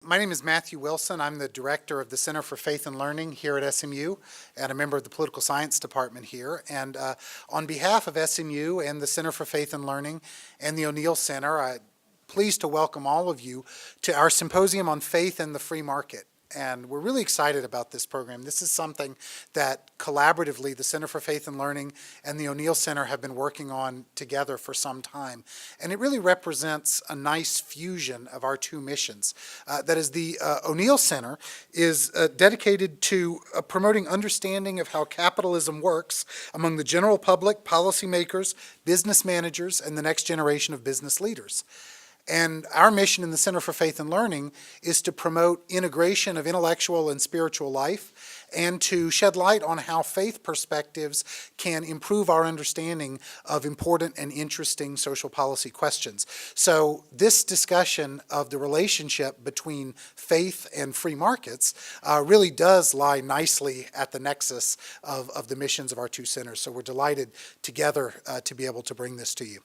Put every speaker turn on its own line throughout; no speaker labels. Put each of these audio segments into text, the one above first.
My name is Matthew Wilson. I'm the director of the Center for Faith and Learning here at SMU and a member of the Political Science Department here. And on behalf of SMU and the Center for Faith and Learning and the O'Neill Center, I'm pleased to welcome all of you to our symposium on faith and the free market. And we're really excited about this program. This is something that collaboratively the Center for Faith and Learning and the O'Neill Center have been working on together for some time. And it really represents a nice fusion of our two missions. That is, the O'Neill Center is dedicated to promoting understanding of how capitalism works among the general public, policymakers, business managers, and the next generation of business leaders. And our mission in the Center for Faith and Learning is to promote integration of intellectual and spiritual life and to shed light on how faith perspectives can improve our understanding of important and interesting social policy questions. So this discussion of the relationship between faith and free markets really does lie nicely at the nexus of the missions of our two centers. So we're delighted together to be able to bring this to you.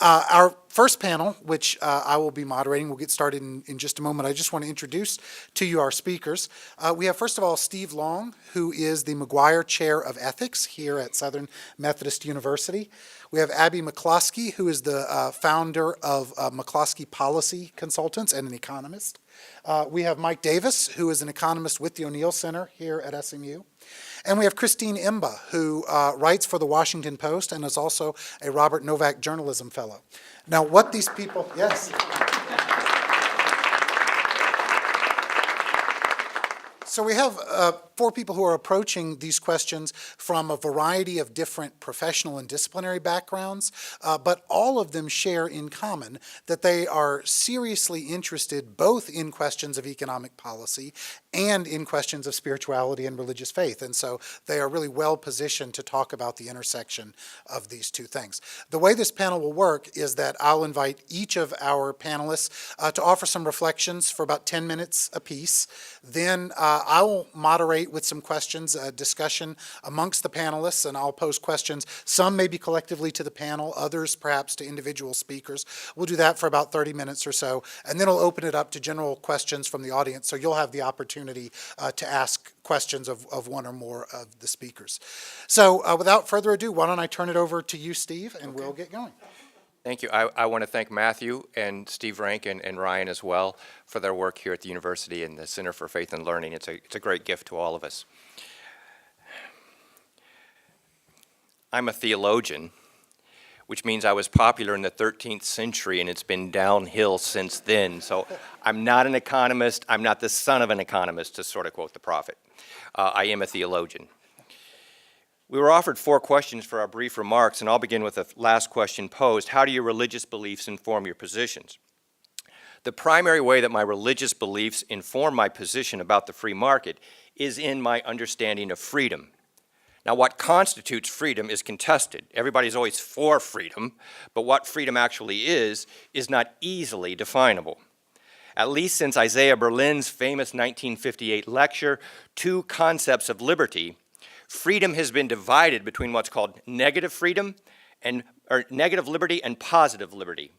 Our first panel, which I will be moderating, we'll get started in just a moment. I just want to introduce to you our speakers. We have, first of all, Steve Long, who is the McGuire Chair of Ethics here at Southern Methodist University. We have Abby McCloskey, who is the founder of McCloskey Policy Consultants and an economist. We have Mike Davis, who is an economist with the O'Neill Center here at SMU. And we have Christine Emba, who writes for the Washington Post and is also a Robert Novak Journalism Fellow. Now, what these people, yes. So we have four people who are approaching these questions from a variety of different professional and disciplinary backgrounds, but all of them share in common that they are seriously interested both in questions of economic policy and in questions of spirituality and religious faith. And so they are really well positioned to talk about the intersection of these two things. The way this panel will work is that I'll invite each of our panelists to offer some reflections for about 10 minutes apiece. Then I will moderate with some questions, discussion amongst the panelists, and I'll pose questions. Some maybe collectively to the panel, others perhaps to individual speakers. We'll do that for about 30 minutes or so, and then I'll open it up to general questions from the audience, so you'll have the opportunity to ask questions of one or more of the speakers. So without further ado, why don't I turn it over to you, Steve, and we'll get going.
Thank you. I want to thank Matthew and Steve Rank and Ryan as well for their work here at the university and the Center for Faith and Learning. It's a great gift to all of us. I'm a theologian, which means I was popular in the 13th century and it's been downhill since then. So I'm not an economist. I'm not the son of an economist, to sort of quote the prophet. I am a theologian. We were offered 4 questions for our brief remarks, and I'll begin with the last question posed. How do your religious beliefs inform your positions? The primary way that my religious beliefs inform my position about the free market is in my understanding of freedom. Now, what constitutes freedom is contested. Everybody's always for freedom, but what freedom actually is not easily definable. At least since Isaiah Berlin's famous 1958 lecture, 2 Concepts of Liberty, freedom has been divided between what's called negative freedom or negative liberty and positive liberty.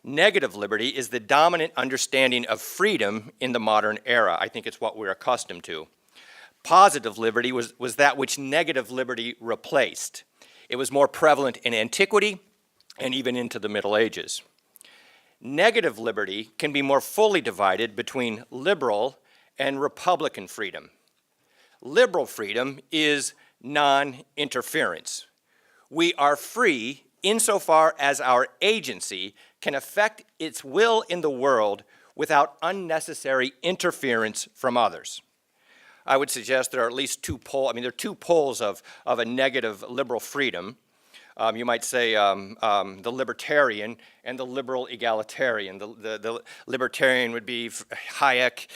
Negative liberty is the dominant understanding of freedom in the modern era. I think it's what we're accustomed to. Positive liberty was that which negative liberty replaced. It was more prevalent in antiquity and even into the Middle Ages. Negative liberty can be more fully divided between liberal and republican freedom. Liberal freedom is non-interference. We are free insofar as our agency can affect its will in the world without unnecessary interference from others. I would suggest there are at least 2 poles. There are 2 poles of a negative liberal freedom. You might say the libertarian and the liberal egalitarian. The libertarian would be Hayek,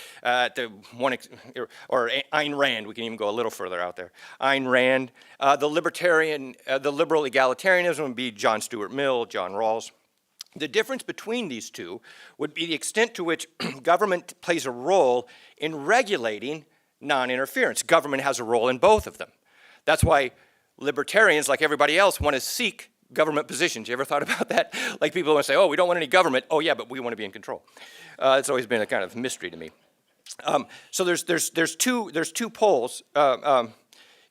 or Ayn Rand. We can even go a little further out there. Ayn Rand. The liberal egalitarianism would be John Stuart Mill, John Rawls. The difference between these two would be the extent to which government plays a role in regulating non-interference. Government has a role in both of them. That's why libertarians, like everybody else, want to seek government positions. You ever thought about that? Like people want to say, oh, we don't want any government. Oh yeah, but we want to be in control. It's always been a kind of mystery to me. So there's two poles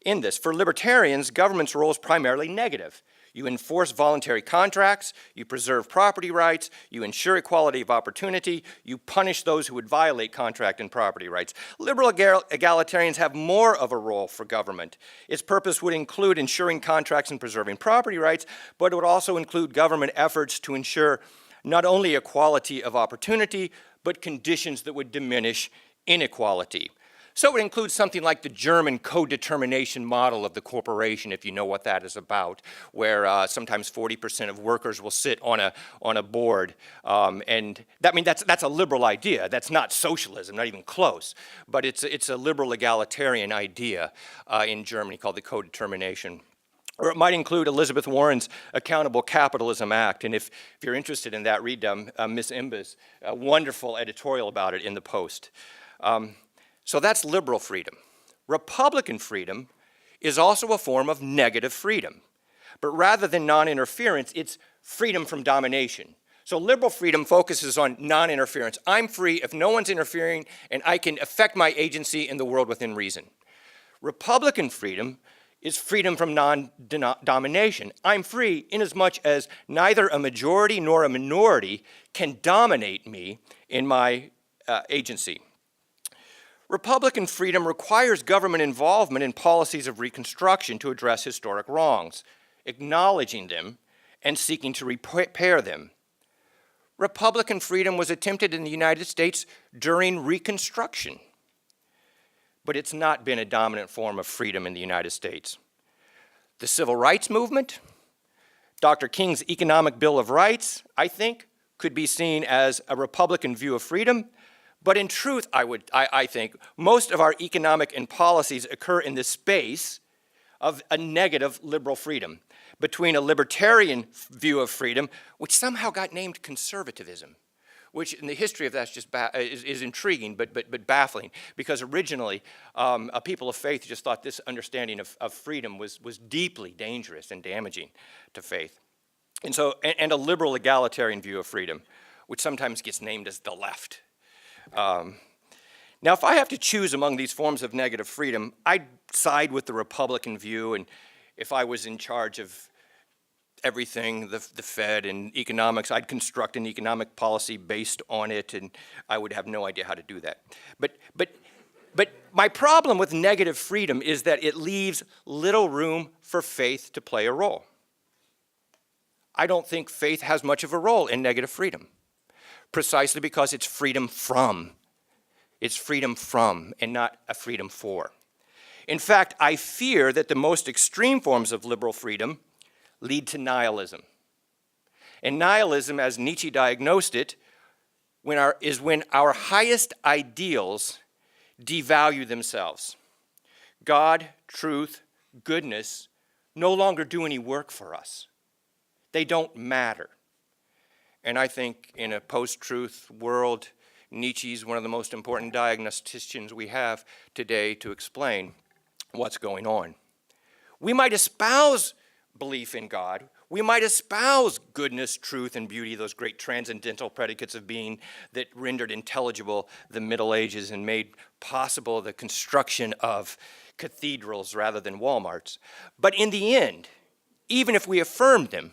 in this. For libertarians, government's role is primarily negative. You enforce voluntary contracts, you preserve property rights, you ensure equality of opportunity, you punish those who would violate contract and property rights. Liberal egalitarians have more of a role for government. Its purpose would include ensuring contracts and preserving property rights, but it would also include government efforts to ensure not only equality of opportunity, but conditions that would diminish inequality. So it includes something like the German co-determination model of the corporation, if you know what that is about, where sometimes 40% of workers will sit on a board. And that's a liberal idea. That's not socialism, not even close. But it's a liberal egalitarian idea in Germany called the co-determination. Or it might include Elizabeth Warren's Accountable Capitalism Act. And if you're interested in that, read Miss Emba's wonderful editorial about it in the Post. So that's liberal freedom. Republican freedom is also a form of negative freedom. But rather than non-interference, it's freedom from domination. So liberal freedom focuses on non-interference. I'm free if no one's interfering, and I can affect my agency in the world within reason. Republican freedom is freedom from non-domination. I'm free inasmuch as neither a majority nor a minority can dominate me in my agency. Republican freedom requires government involvement in policies of reconstruction to address historic wrongs, acknowledging them and seeking to repair them. Republican freedom was attempted in the United States during Reconstruction, but it's not been a dominant form of freedom in the United States. The Civil Rights Movement, Dr. King's Economic Bill of Rights, I think, could be seen as a Republican view of freedom. But in truth, I think, most of our economic and policies occur in the space of a negative liberal freedom, between a libertarian view of freedom, which somehow got named conservatism, which in the history of that is intriguing but baffling, because originally a people of faith just thought this understanding of freedom was deeply dangerous and damaging to faith. And a liberal egalitarian view of freedom, which sometimes gets named as the left. Now, if I have to choose among these forms of negative freedom, I'd side with the Republican view, and if I was in charge of everything, the Fed and economics, I'd construct an economic policy based on it, and I would have no idea how to do that. But my problem with negative freedom is that it leaves little room for faith to play a role. I don't think faith has much of a role in negative freedom, precisely because it's freedom from. It's freedom from and not a freedom for. In fact, I fear that the most extreme forms of liberal freedom lead to nihilism. And nihilism, as Nietzsche diagnosed it, is when our highest ideals devalue themselves. God, truth, goodness no longer do any work for us. They don't matter. And I think in a post-truth world, Nietzsche's one of the most important diagnosticians we have today to explain what's going on. We might espouse belief in God. We might espouse goodness, truth, and beauty, those great transcendental predicates of being that rendered intelligible the Middle Ages and made possible the construction of cathedrals rather than Walmarts. But in the end, even if we affirmed them,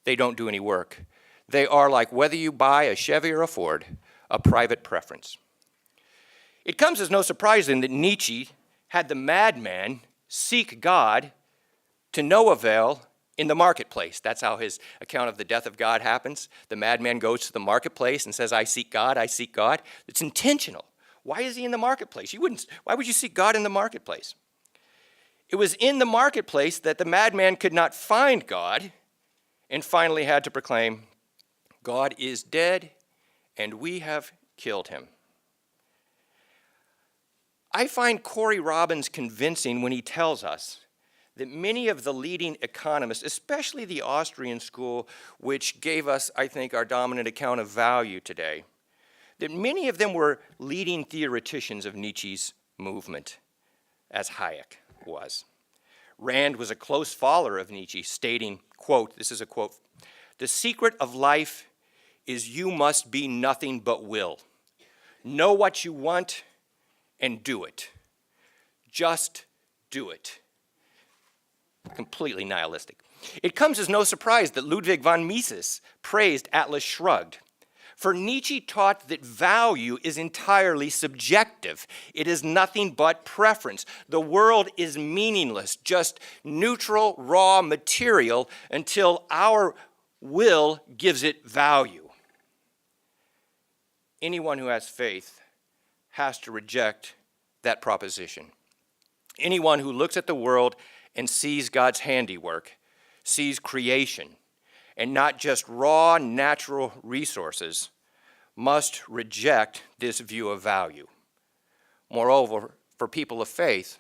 they don't do any work. They are like whether you buy a Chevy or a Ford, a private preference. It comes as no surprise then that Nietzsche had the madman seek God to no avail in the marketplace. That's how his account of the death of God happens. The madman goes to the marketplace and says, I seek God, I seek God. It's intentional. Why is he in the marketplace? Why would you seek God in the marketplace? It was in the marketplace that the madman could not find God and finally had to proclaim, God is dead, and we have killed him. I find Corey Robins convincing when he tells us that many of the leading economists, especially the Austrian school, which gave us, I think, our dominant account of value today, that many of them were leading theoreticians of Nietzsche's movement, as Hayek was. Rand was a close follower of Nietzsche, stating, quote, this is a quote, "The secret of life is you must be nothing but will. Know what you want and do it. Just do it." Completely nihilistic. It comes as no surprise that Ludwig von Mises praised Atlas Shrugged. For Nietzsche taught that value is entirely subjective. It is nothing but preference. The world is meaningless, just neutral, raw material until our will gives it value. Anyone who has faith has to reject that proposition. Anyone who looks at the world and sees God's handiwork, sees creation, and not just raw natural resources, must reject this view of value. Moreover, for people of faith,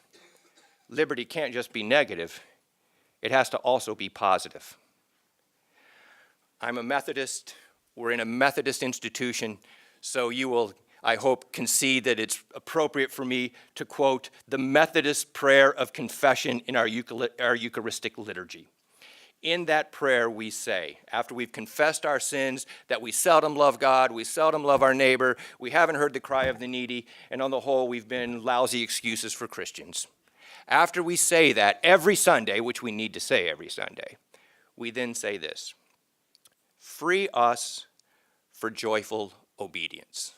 liberty can't just be negative, it has to also be positive. I'm a Methodist, we're in a Methodist institution, so you will, I hope, concede that it's appropriate for me to quote the Methodist prayer of confession in our Eucharistic liturgy. In that prayer we say, after we've confessed our sins, that we seldom love God, we seldom love our neighbor, we haven't heard the cry of the needy, and on the whole we've been lousy excuses for Christians. After we say that every Sunday, which we need to say every Sunday, we then say this: free us for joyful obedience.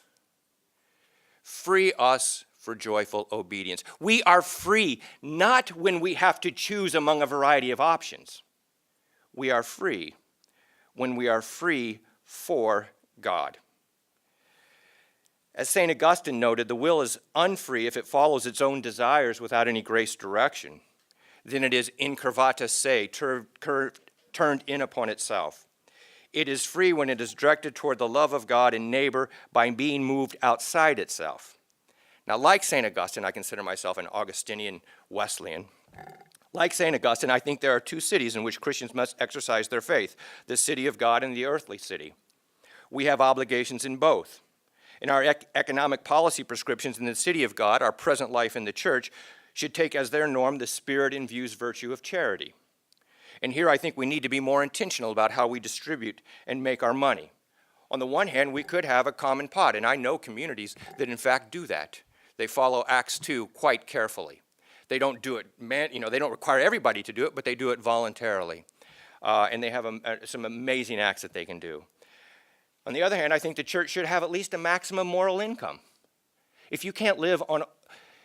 Free us for joyful obedience. We are free not when we have to choose among a variety of options. We are free when we are free for God. As St. Augustine noted, the will is unfree if it follows its own desires without any grace direction. Then it is incurvata se, turned in upon itself. It is free when it is directed toward the love of God and neighbor by being moved outside itself. Now, like St. Augustine, I consider myself an Augustinian Wesleyan. Like St. Augustine, I think there are two cities in which Christians must exercise their faith, the city of God and the earthly city. We have obligations in both. In our economic policy prescriptions in the city of God, our present life in the church should take as their norm the spirit infused virtue of charity. And here I think we need to be more intentional about how we distribute and make our money. On the one hand, we could have a common pot, and I know communities that in fact do that. They follow Acts 2 quite carefully. They don't do it, they don't require everybody to do it, but they do it voluntarily. And they have some amazing acts that they can do. On the other hand, I think the church should have at least a maximum moral income. If you can't live on,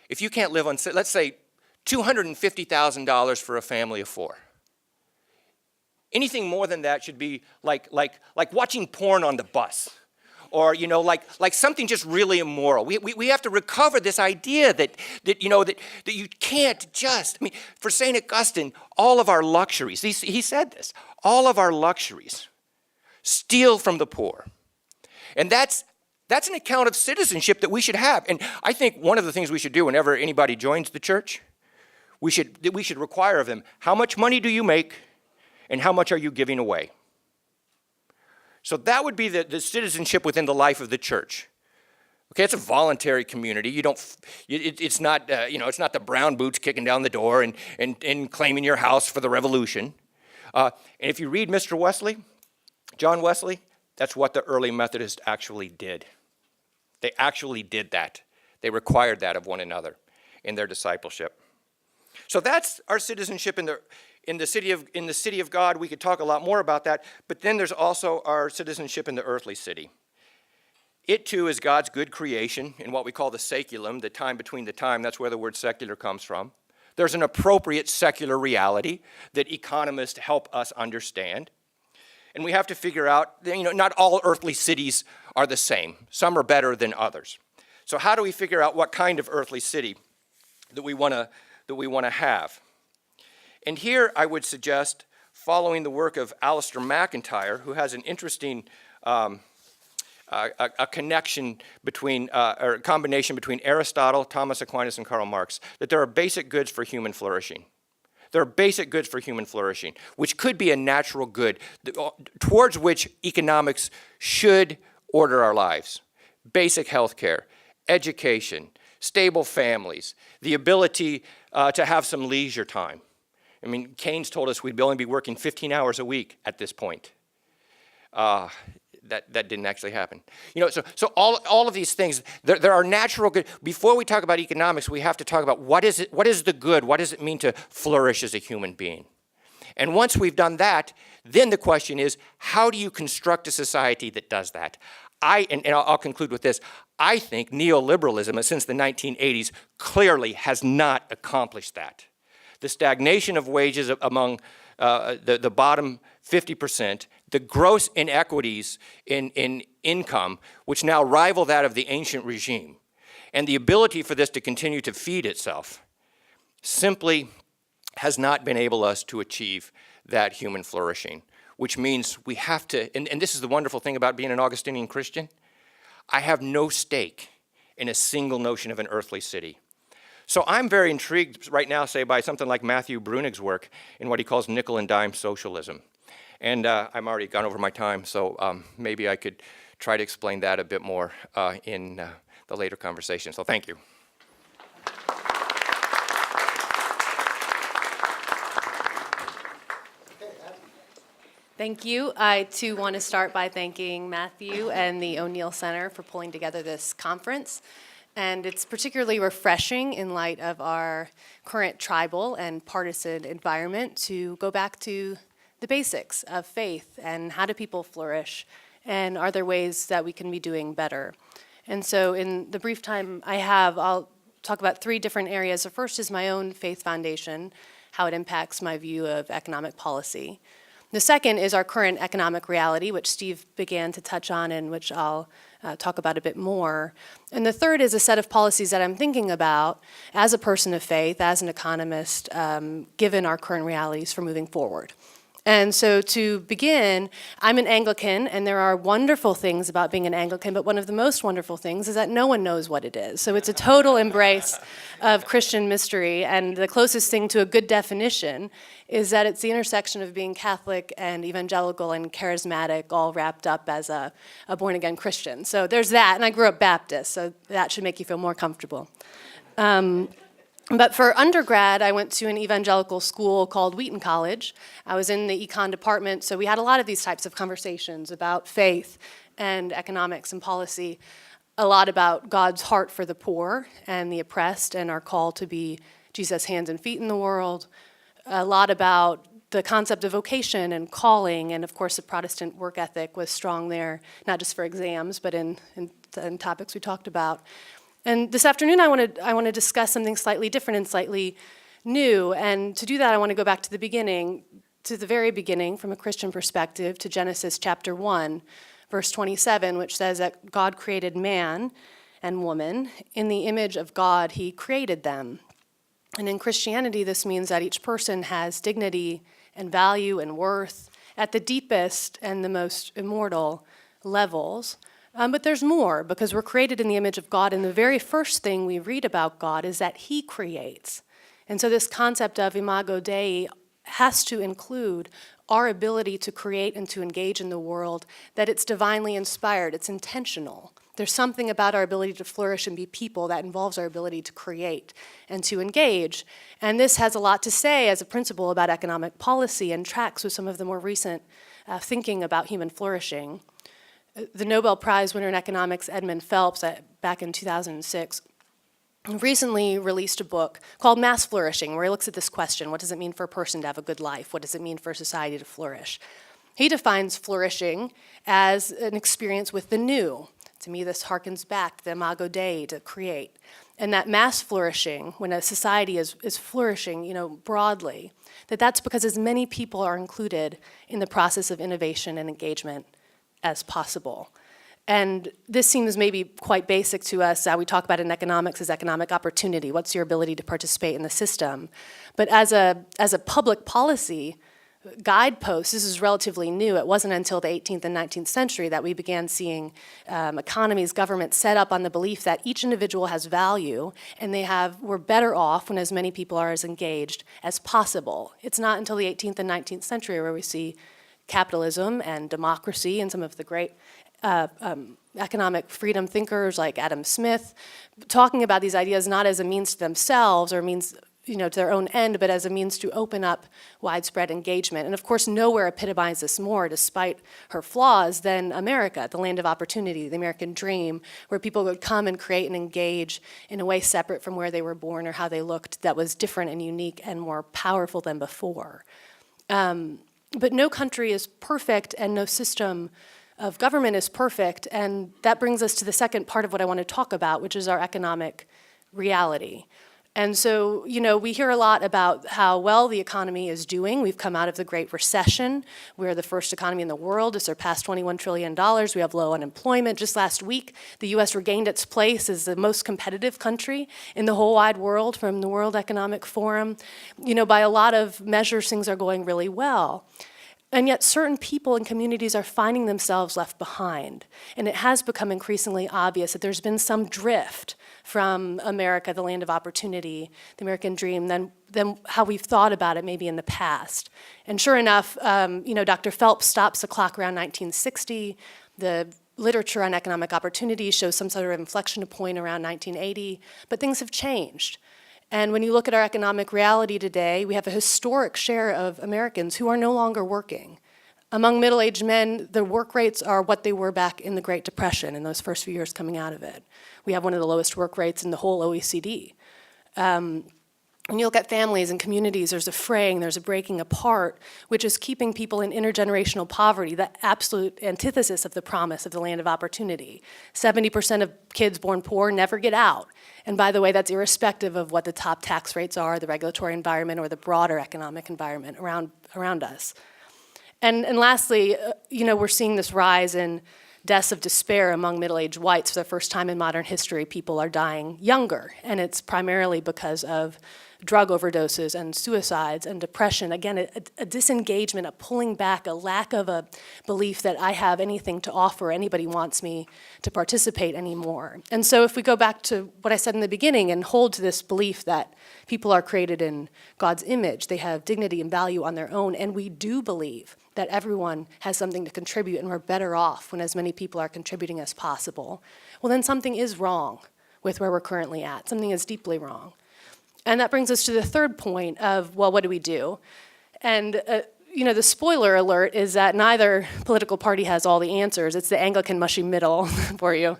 let's say, $250,000 for a family of four. Anything more than that should be like watching porn on the bus. Or, like something just really immoral. We have to recover this idea that you can't just, for St. Augustine, all of our luxuries, he said this, all of our luxuries steal from the poor. And that's an account of citizenship that we should have. And I think one of the things we should do whenever anybody joins the church, we should require of them, how much money do you make and how much are you giving away? So that would be the citizenship within the life of the church. Okay, it's a voluntary community. It's not the brown boots kicking down the door and claiming your house for the revolution. And if you read Mr. Wesley, John Wesley, that's what the early Methodists actually did. They actually did that. They required that of one another in their discipleship. So that's our citizenship in the city of God. We could talk a lot more about that, but then there's also our citizenship in the earthly city. It too is God's good creation in what we call the saeculum, the time between the time. That's where the word secular comes from. There's an appropriate secular reality that economists help us understand. And we have to figure out, not all earthly cities are the same. Some are better than others. So how do we figure out what kind of earthly city that we want to have? And here I would suggest following the work of Alistair McIntyre, who has an interesting a connection between, or a combination between Aristotle, Thomas Aquinas, and Karl Marx, that there are basic goods for human flourishing. There are basic goods for human flourishing, which could be a natural good towards which economics should order our lives. Basic health care, education, stable families, the ability to have some leisure time. I mean, Keynes told us we'd only be working 15 hours a week at this point. That didn't actually happen. So all of these things, there are natural good. Before we talk about economics, we have to talk about what is the good? What does it mean to flourish as a human being? And once we've done that, then the question is, how do you construct a society that does that? I'll conclude with this. I think neoliberalism, since the 1980s, clearly has not accomplished that. The stagnation of wages among the bottom 50%, the gross inequities in income, which now rival that of the ancient regime, and the ability for this to continue to feed itself, simply has not been able us to achieve that human flourishing, which means we have to, and this is the wonderful thing about being an Augustinian Christian, I have no stake in a single notion of an earthly city. So I'm very intrigued right now, say, by something like Matthew Brunig's work in what he calls nickel and dime socialism. And I'm already gone over my time, so maybe I could try to explain that a bit more in the later conversation. So thank you.
Thank you. I, too, want to start by thanking Matthew and the O'Neill Center for pulling together this conference. And it's particularly refreshing in light of our current tribal and partisan environment to go back to the basics of faith and how do people flourish, and are there ways that we can be doing better. And so in the brief time I have, I'll talk about 3 different areas. The first is my own faith foundation, how it impacts my view of economic policy. The second is our current economic reality, which Steve began to touch on and which I'll talk about a bit more. And the third is a set of policies that I'm thinking about as a person of faith, as an economist, given our current realities for moving forward. And so to begin, I'm an Anglican, and there are wonderful things about being an Anglican, but one of the most wonderful things is that no one knows what it is. So it's a total embrace of Christian mystery, and the closest thing to a good definition is that it's the intersection of being Catholic and evangelical and charismatic all wrapped up as a born-again Christian. So there's that, and I grew up Baptist, so that should make you feel more comfortable. But for undergrad, I went to an evangelical school called Wheaton College. I was in the econ department, so we had a lot of these types of conversations about faith and economics and policy, a lot about God's heart for the poor and the oppressed and our call to be Jesus' hands and feet in the world, a lot about the concept of vocation and calling, and of course the Protestant work ethic was strong there, not just for exams, but in topics we talked about. And this afternoon, I want to discuss something slightly different and slightly new. And to do that, I want to go back to the beginning, to the very beginning, from a Christian perspective, to Genesis chapter 1, verse 27, which says that God created man and woman. In the image of God, he created them. And in Christianity, this means that each person has dignity and value and worth at the deepest and the most immortal levels. But there's more, because we're created in the image of God, and the very first thing we read about God is that he creates. And so this concept of imago Dei has to include our ability to create and to engage in the world, that it's divinely inspired, it's intentional. There's something about our ability to flourish and be people that involves our ability to create and to engage. And this has a lot to say as a principle about economic policy and tracks with some of the more recent thinking about human flourishing. The Nobel Prize winner in economics, Edmund Phelps, back in 2006, recently released a book called Mass Flourishing, where he looks at this question: what does it mean for a person to have a good life? What does it mean for society to flourish? He defines flourishing as an experience with the new. To me, this harkens back to the imago Dei, to create. And that mass flourishing, when a society is flourishing, broadly, that's because as many people are included in the process of innovation and engagement as possible. And this seems maybe quite basic to us. We talk about in economics as economic opportunity. What's your ability to participate in the system? But as a public policy guidepost, this is relatively new. It wasn't until the 18th and 19th century that we began seeing economies, governments set up on the belief that each individual has value, and we're better off when as many people are as engaged as possible. It's not until the 18th and 19th century where we see capitalism and democracy and some of the great economic freedom thinkers like Adam Smith talking about these ideas not as a means to themselves or means to their own end, but as a means to open up widespread engagement. And of course, nowhere epitomizes this more, despite her flaws, than America, the land of opportunity, the American dream, where people would come and create and engage in a way separate from where they were born or how they looked, that was different and unique and more powerful than before. But no country is perfect, and no system of government is perfect, and that brings us to the second part of what I want to talk about, which is our economic reality. And so, we hear a lot about how well the economy is doing. We've come out of the Great Recession. We're the first economy in the world to surpass $21 trillion. We have low unemployment. Just last week, the U.S. regained its place as the most competitive country in the whole wide world from the World Economic Forum. By a lot of measures, things are going really well. And yet certain people and communities are finding themselves left behind. And it has become increasingly obvious that there's been some drift from America, the land of opportunity, the American dream, than how we've thought about it maybe in the past. And sure enough, Dr. Phelps stops the clock around 1960. The literature on economic opportunity shows some sort of inflection point around 1980, but things have changed. And when you look at our economic reality today, we have a historic share of Americans who are no longer working. Among middle-aged men, the work rates are what they were back in the Great Depression, in those first few years coming out of it. We have one of the lowest work rates in the whole OECD. When you look at families and communities, there's a fraying, there's a breaking apart, which is keeping people in intergenerational poverty, the absolute antithesis of the promise of the land of opportunity. 70% of kids born poor never get out. And by the way, that's irrespective of what the top tax rates are, the regulatory environment, or the broader economic environment around us. And lastly, we're seeing this rise in deaths of despair among middle-aged whites. For the first time in modern history, people are dying younger, and it's primarily because of drug overdoses and suicides and depression. Again, a disengagement, a pulling back, a lack of a belief that I have anything to offer, anybody wants me to participate anymore. And so if we go back to what I said in the beginning and hold to this belief that people are created in God's image, they have dignity and value on their own, and we do believe that everyone has something to contribute and we're better off when as many people are contributing as possible, well then something is wrong with where we're currently at. Something is deeply wrong. And that brings us to the third point of, well, what do we do? And the spoiler alert is that neither political party has all the answers. It's the Anglican mushy middle for you.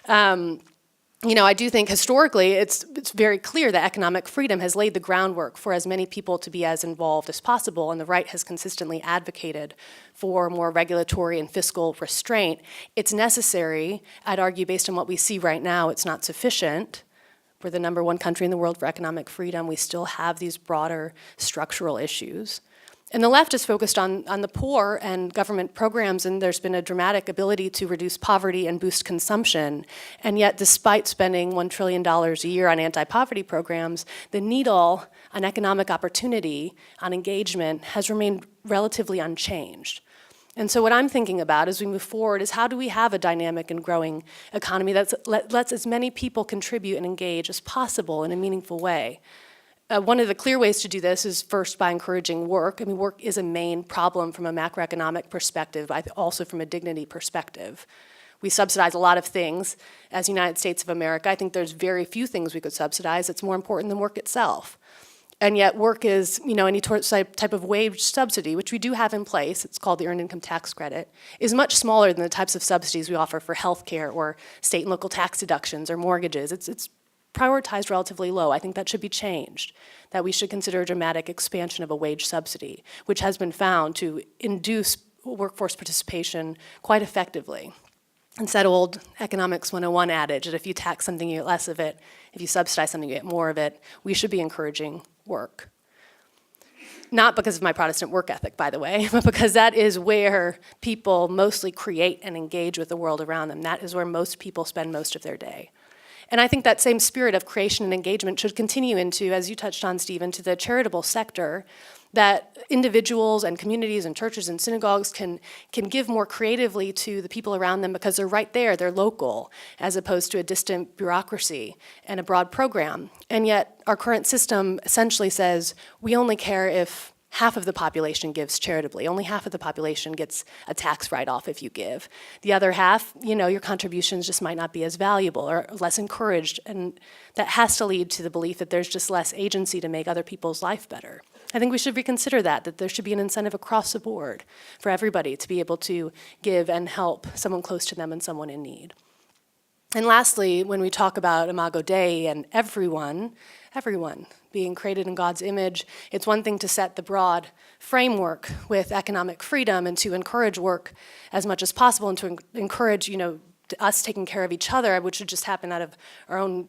I do think historically it's very clear that economic freedom has laid the groundwork for as many people to be as involved as possible, and the right has consistently advocated for more regulatory and fiscal restraint. It's necessary. I'd argue based on what we see right now, it's not sufficient. We're the number one country in the world for economic freedom. We still have these broader structural issues. And the left is focused on the poor and government programs, and there's been a dramatic ability to reduce poverty and boost consumption. And yet, despite spending $1 trillion a year on anti-poverty programs, the needle on economic opportunity, on engagement, has remained relatively unchanged. And so what I'm thinking about as we move forward is how do we have a dynamic and growing economy that lets as many people contribute and engage as possible in a meaningful way. One of the clear ways to do this is first by encouraging work. I mean, work is a main problem from a macroeconomic perspective, but also from a dignity perspective. We subsidize a lot of things as the United States of America. I think there's very few things we could subsidize that's more important than work itself. And yet work is, any type of wage subsidy, which we do have in place, it's called the Earned Income Tax Credit, is much smaller than the types of subsidies we offer for healthcare or state and local tax deductions or mortgages. It's prioritized relatively low. I think that should be changed, that we should consider a dramatic expansion of a wage subsidy, which has been found to induce workforce participation quite effectively. It's that old economics 101 adage that if you tax something, you get less of it. If you subsidize something, you get more of it. We should be encouraging work. Not because of my Protestant work ethic, by the way, but because that is where people mostly create and engage with the world around them. That is where most people spend most of their day. And I think that same spirit of creation and engagement should continue into, as you touched on, Steve, into the charitable sector, that individuals and communities and churches and synagogues can give more creatively to the people around them because they're right there, they're local, as opposed to a distant bureaucracy and a broad program. And yet our current system essentially says we only care if half of the population gives charitably. Only half of the population gets a tax write-off if you give. The other half, your contributions just might not be as valuable or less encouraged, and that has to lead to the belief that there's just less agency to make other people's life better. I think we should reconsider that there should be an incentive across the board for everybody to be able to give and help someone close to them and someone in need. And lastly, when we talk about Imago Dei and everyone being created in God's image, it's one thing to set the broad framework with economic freedom and to encourage work as much as possible and to encourage, us taking care of each other, which should just happen out of our own,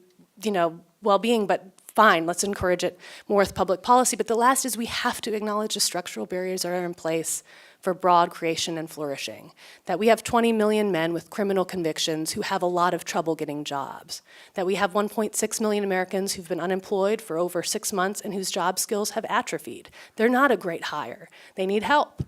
well-being, but fine, let's encourage it more with public policy. But the last is we have to acknowledge the structural barriers that are in place for broad creation and flourishing. That we have 20 million men with criminal convictions who have a lot of trouble getting jobs. That we have 1.6 million Americans who've been unemployed for over 6 months and whose job skills have atrophied. They're not a great hire. They need help.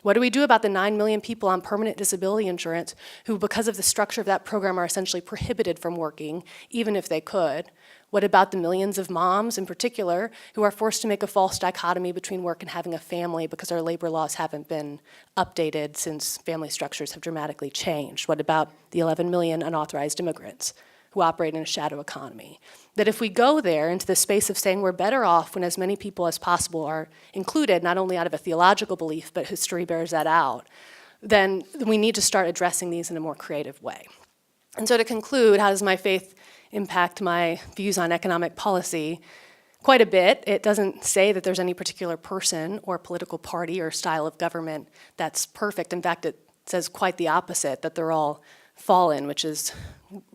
What do we do about the 9 million people on permanent disability insurance who, because of the structure of that program, are essentially prohibited from working, even if they could? What about the millions of moms, in particular, who are forced to make a false dichotomy between work and having a family because our labor laws haven't been updated since family structures have dramatically changed? What about the 11 million unauthorized immigrants who operate in a shadow economy? That if we go there into the space of saying we're better off when as many people as possible are included, not only out of a theological belief, but history bears that out, then we need to start addressing these in a more creative way. And so to conclude, how does my faith impact my views on economic policy? Quite a bit. It doesn't say that there's any particular person or political party or style of government that's perfect. In fact, it says quite the opposite, that they're all fallen, which is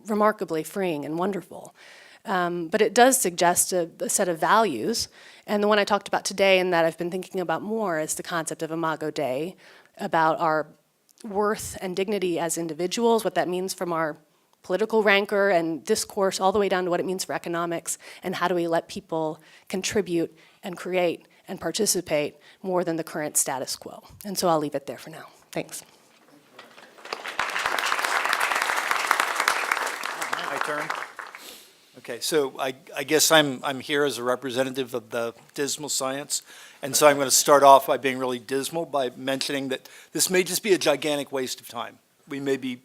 remarkably freeing and wonderful. But it does suggest a set of values, and the one I talked about today and that I've been thinking about more is the concept of Imago Dei, about our worth and dignity as individuals, what that means from our political rancor and discourse all the way down to what it means for economics, and how do we let people contribute and create and participate more than the current status quo. And so I'll leave it there for now. Thanks.
My turn. Okay, so I guess I'm here as a representative of the dismal science, and so I'm going to start off by being really dismal by mentioning that this may just be a gigantic waste of time. We may be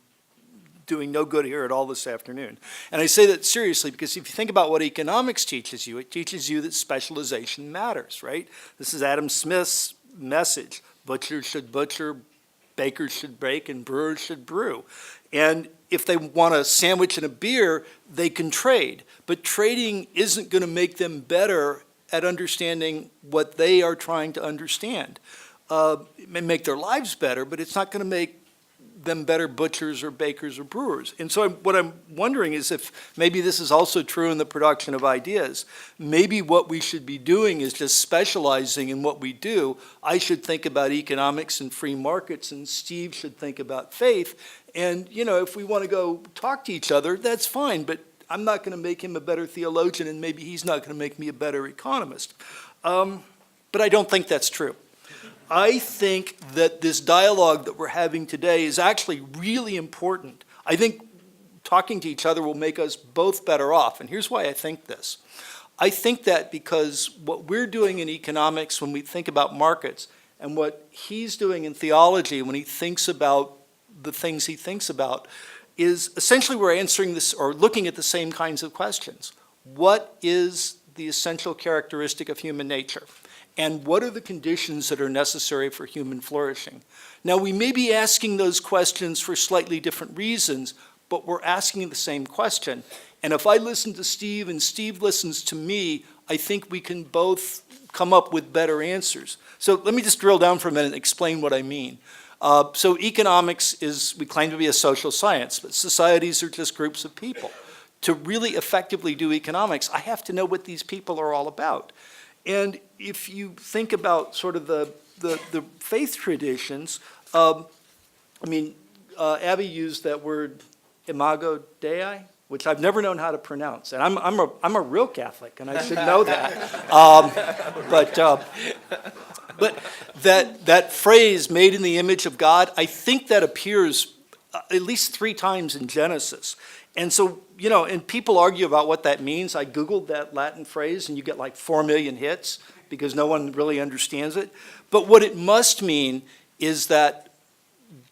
doing no good here at all this afternoon. And I say that seriously because if you think about what economics teaches you, it teaches you that specialization matters, right? This is Adam Smith's message. Butchers should butcher, bakers should bake, and brewers should brew. And if they want a sandwich and a beer, they can trade. But trading isn't going to make them better at understanding what they are trying to understand. It may make their lives better, but it's not going to make them better butchers or bakers or brewers. And so what I'm wondering is if maybe this is also true in the production of ideas. Maybe what we should be doing is just specializing in what we do. I should think about economics and free markets, and Steve should think about faith. And, if we want to go talk to each other, that's fine, but I'm not going to make him a better theologian, and maybe he's not going to make me a better economist. But I don't think that's true. I think that this dialogue that we're having today is actually really important. I think talking to each other will make us both better off, and here's why I think this. I think that because what we're doing in economics when we think about markets, and what he's doing in theology when he thinks about the things he thinks about, is essentially we're answering this or looking at the same kinds of questions. What is the essential characteristic of human nature? And what are the conditions that are necessary for human flourishing? Now, we may be asking those questions for slightly different reasons, but we're asking the same question. And if I listen to Steve and Steve listens to me, I think we can both come up with better answers. So let me just drill down for a minute and explain what I mean. So economics is, we claim to be a social science, but societies are just groups of people. To really effectively do economics, I have to know what these people are all about. And if you think about sort of the faith traditions, Abby used that word Imago Dei, which I've never known how to pronounce. And I'm a real Catholic, and I should know that. But that phrase, made in the image of God, I think that appears at least 3 times in Genesis. And so, and people argue about what that means. I Googled that Latin phrase, and you get like 4 million hits. because no one really understands it. But what it must mean is that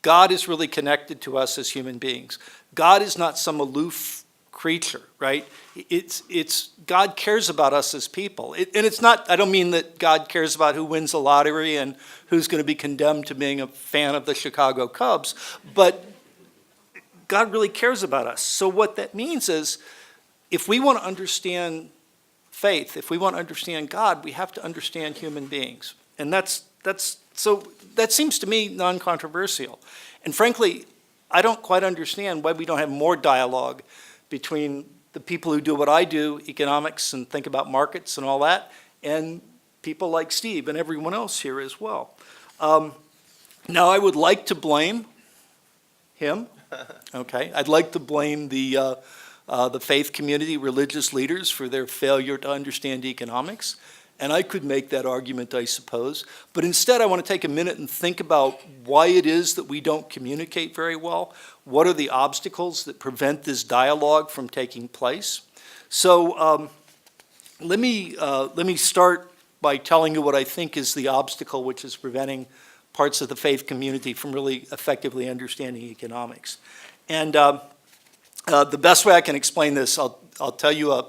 God is really connected to us as human beings. God is not some aloof creature, right? It's God cares about us as people. And it's not, I don't mean that God cares about who wins the lottery and who's going to be condemned to being a fan of the Chicago Cubs, but God really cares about us. So what that means is, if we want to understand faith, if we want to understand God, we have to understand human beings. And so that seems to me non-controversial. And frankly, I don't quite understand why we don't have more dialogue between the people who do what I do, economics and think about markets and all that, and people like Steve and everyone else here as well. Now, I would like to blame him. Okay, I'd like to blame the faith community, religious leaders, for their failure to understand economics. And I could make that argument, I suppose. But instead, I want to take a minute and think about why it is that we don't communicate very well. What are the obstacles that prevent this dialogue from taking place? So let me start by telling you what I think is the obstacle which is preventing parts of the faith community from really effectively understanding economics. And the best way I can explain this, I'll tell you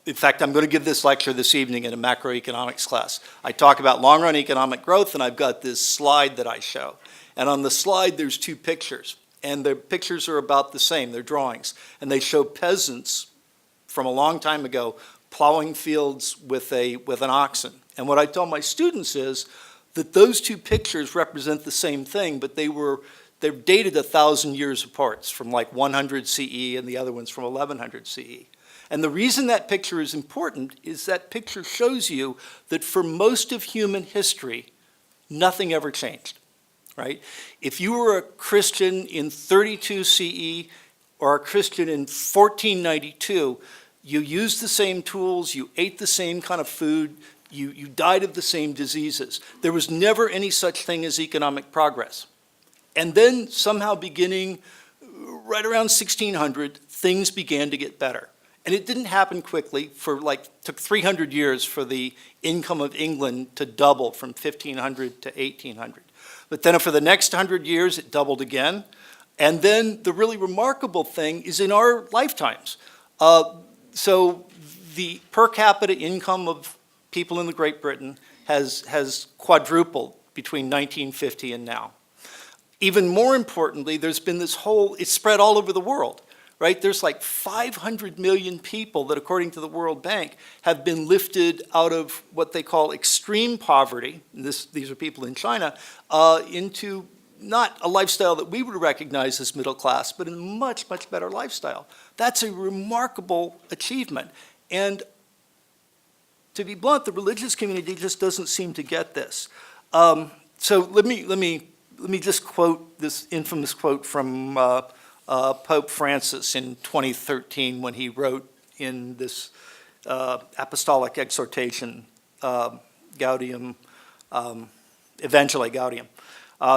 in fact, I'm going to give this lecture this evening in a macroeconomics class. I talk about long-run economic growth, and I've got this slide that I show. And on the slide, there's two pictures, and the pictures are about the same. They're drawings, and they show peasants from a long time ago plowing fields with an oxen. And what I tell my students is that those two pictures represent the same thing, but they're dated 1,000 years apart, from like 100 CE, and the other one's from 1100 CE. And the reason that picture is important is that picture shows you that for most of human history, nothing ever changed, right? If you were a Christian in 32 CE or a Christian in 1492, you used the same tools, you ate the same kind of food, you died of the same diseases. There was never any such thing as economic progress. And then somehow beginning right around 1600, things began to get better. And it didn't happen quickly. Took 300 years for the income of England to double from 1500 to 1800. But then for the next 100 years, it doubled again. And then the really remarkable thing is in our lifetimes. So the per capita income of people in Great Britain has quadrupled between 1950 and now. Even more importantly, there's been it's spread all over the world. Right? There's like 500 million people that, according to the World Bank, have been lifted out of what they call extreme poverty, and these are people in China, into not a lifestyle that we would recognize as middle class, but a much, much better lifestyle. That's a remarkable achievement. And to be blunt, the religious community just doesn't seem to get this. So let me just quote this infamous quote from Pope Francis in 2013 when he wrote in this apostolic exhortation, Gaudium, Evangelii Gaudium.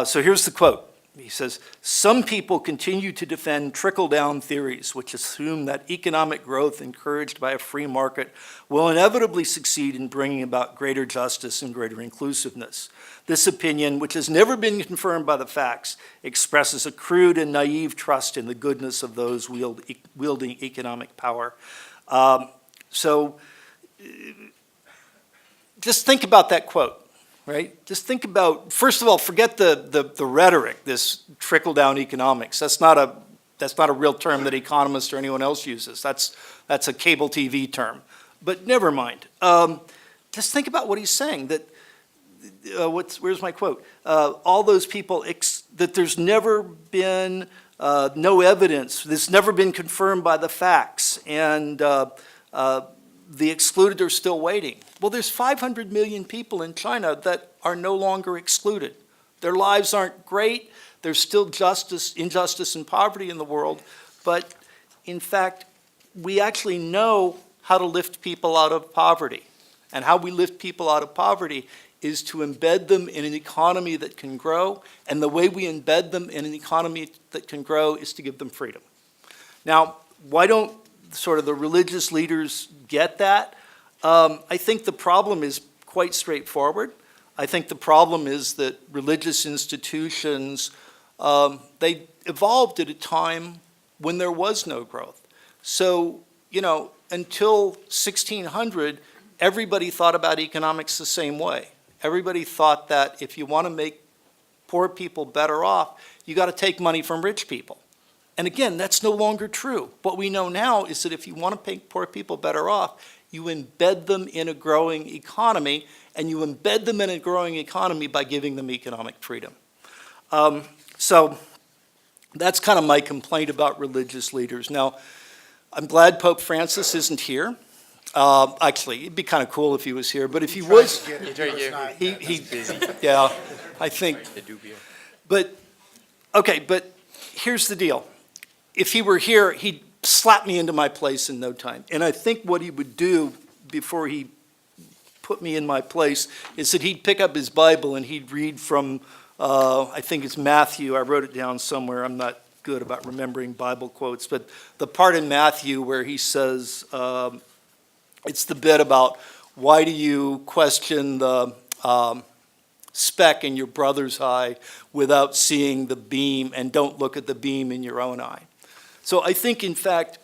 So here's the quote. He says, "Some people continue to defend trickle-down theories, which assume that economic growth encouraged by a free market will inevitably succeed in bringing about greater justice and greater inclusiveness. This opinion, which has never been confirmed by the facts, expresses a crude and naive trust in the goodness of those wielding economic power." So just think about that quote. Right? Just think about, first of all, forget the rhetoric, this trickle-down economics. That's not a real term that economists or anyone else uses. That's a cable TV term. But never mind. Just think about what he's saying, that, where's my quote? All those people, that there's never been no evidence, this never been confirmed by the facts, and the excluded are still waiting. Well, there's 500 million people in China that are no longer excluded. Their lives aren't great. There's still injustice, and poverty in the world. But in fact, we actually know how to lift people out of poverty. And how we lift people out of poverty is to embed them in an economy that can grow. And the way we embed them in an economy that can grow is to give them freedom. Now, why don't sort of the religious leaders get that? I think the problem is quite straightforward. I think the problem is that religious institutions, they evolved at a time when there was no growth. So, until 1600, everybody thought about economics the same way. Everybody thought that if you want to make poor people better off, you got to take money from rich people. And again, that's no longer true. What we know now is that if you want to make poor people better off, you embed them in a growing economy, and you embed them in a growing economy by giving them economic freedom. So that's kind of my complaint about religious leaders. Now, I'm glad Pope Francis isn't here. Actually, it'd be kind of cool if he was here, but if he was, yeah, I think. But, okay, but here's the deal. If he were here, he'd slap me into my place in no time. And I think what he would do before he put me in my place is that he'd pick up his Bible and he'd read from, I think it's Matthew. I wrote it down somewhere. I'm not good about remembering Bible quotes, but the part in Matthew where he says, it's the bit about why do you question the speck in your brother's eye without seeing the beam, and don't look at the beam in your own eye. So I think, in fact,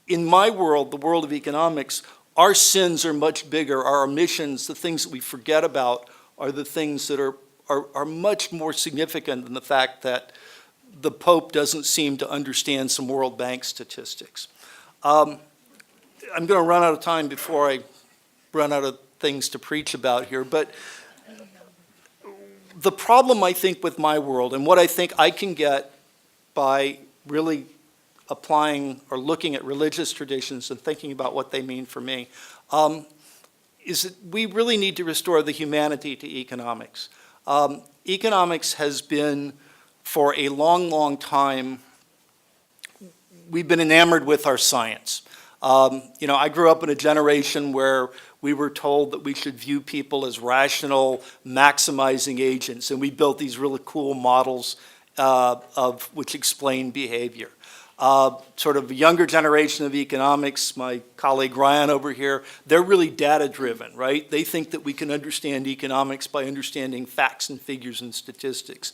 in my world, the world of economics, our sins are much bigger. Our omissions, the things that we forget about, are the things that are much more significant than the fact that the Pope doesn't seem to understand some World Bank statistics. I'm going to run out of time before I run out of things to preach about here, but the problem, I think, with my world, and what I think I can get by really applying or looking at religious traditions and thinking about what they mean for me, is that we really need to restore the humanity to economics. Economics has been, for a long, long time, we've been enamored with our science. I grew up in a generation where we were told that we should view people as rational, maximizing agents, and we built these really cool models of which explain behavior. Sort of a younger generation of economics, my colleague Ryan over here, they're really data-driven, right? They think that we can understand economics by understanding facts and figures and statistics.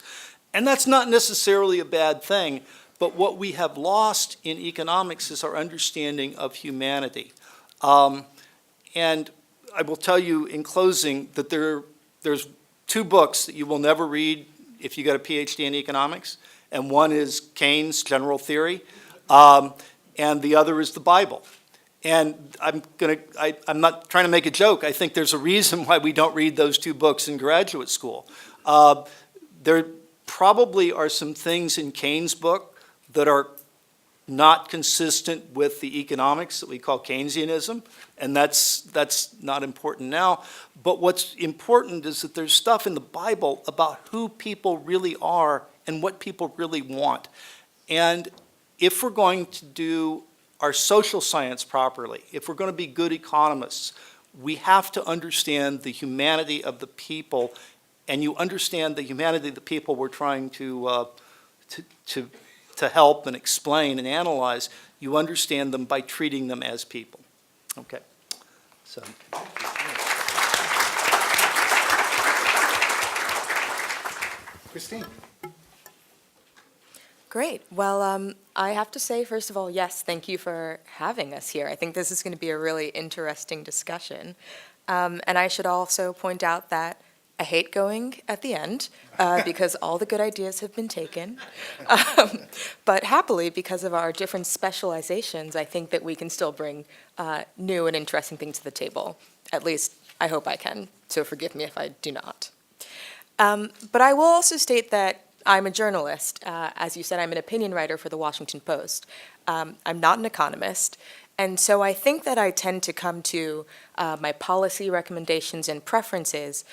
And that's not necessarily a bad thing, but what we have lost in economics is our understanding of humanity. And I will tell you in closing that there's two books that you will never read if you get a PhD in economics, and one is Keynes' General Theory, and the other is the Bible. And I'm not trying to make a joke. I think there's a reason why we don't read those two books in graduate school. There probably are some things in Keynes' book that are not consistent with the economics that we call Keynesianism, and that's not important now. But what's important is that there's stuff in the Bible about who people really are and what people really want. And if we're going to do our social science properly, if we're going to be good economists, we have to understand the humanity of the people, and you understand the humanity of the people we're trying to help and explain and analyze. You understand them by treating them as people. Okay, so.
Christine.
Great. Well, I have to say, first of all, yes, thank you for having us here. I think this is going to be a really interesting discussion. And I should also point out that I hate going at the end because all the good ideas have been taken. But happily, because of our different specializations, I think that we can still bring new and interesting things to the table. At least, I hope I can, so forgive me if I do not. But I will also state that I'm a journalist. As you said, I'm an opinion writer for the Washington Post. I'm not an economist. And so I think that I tend to come to my policy recommendations and preferences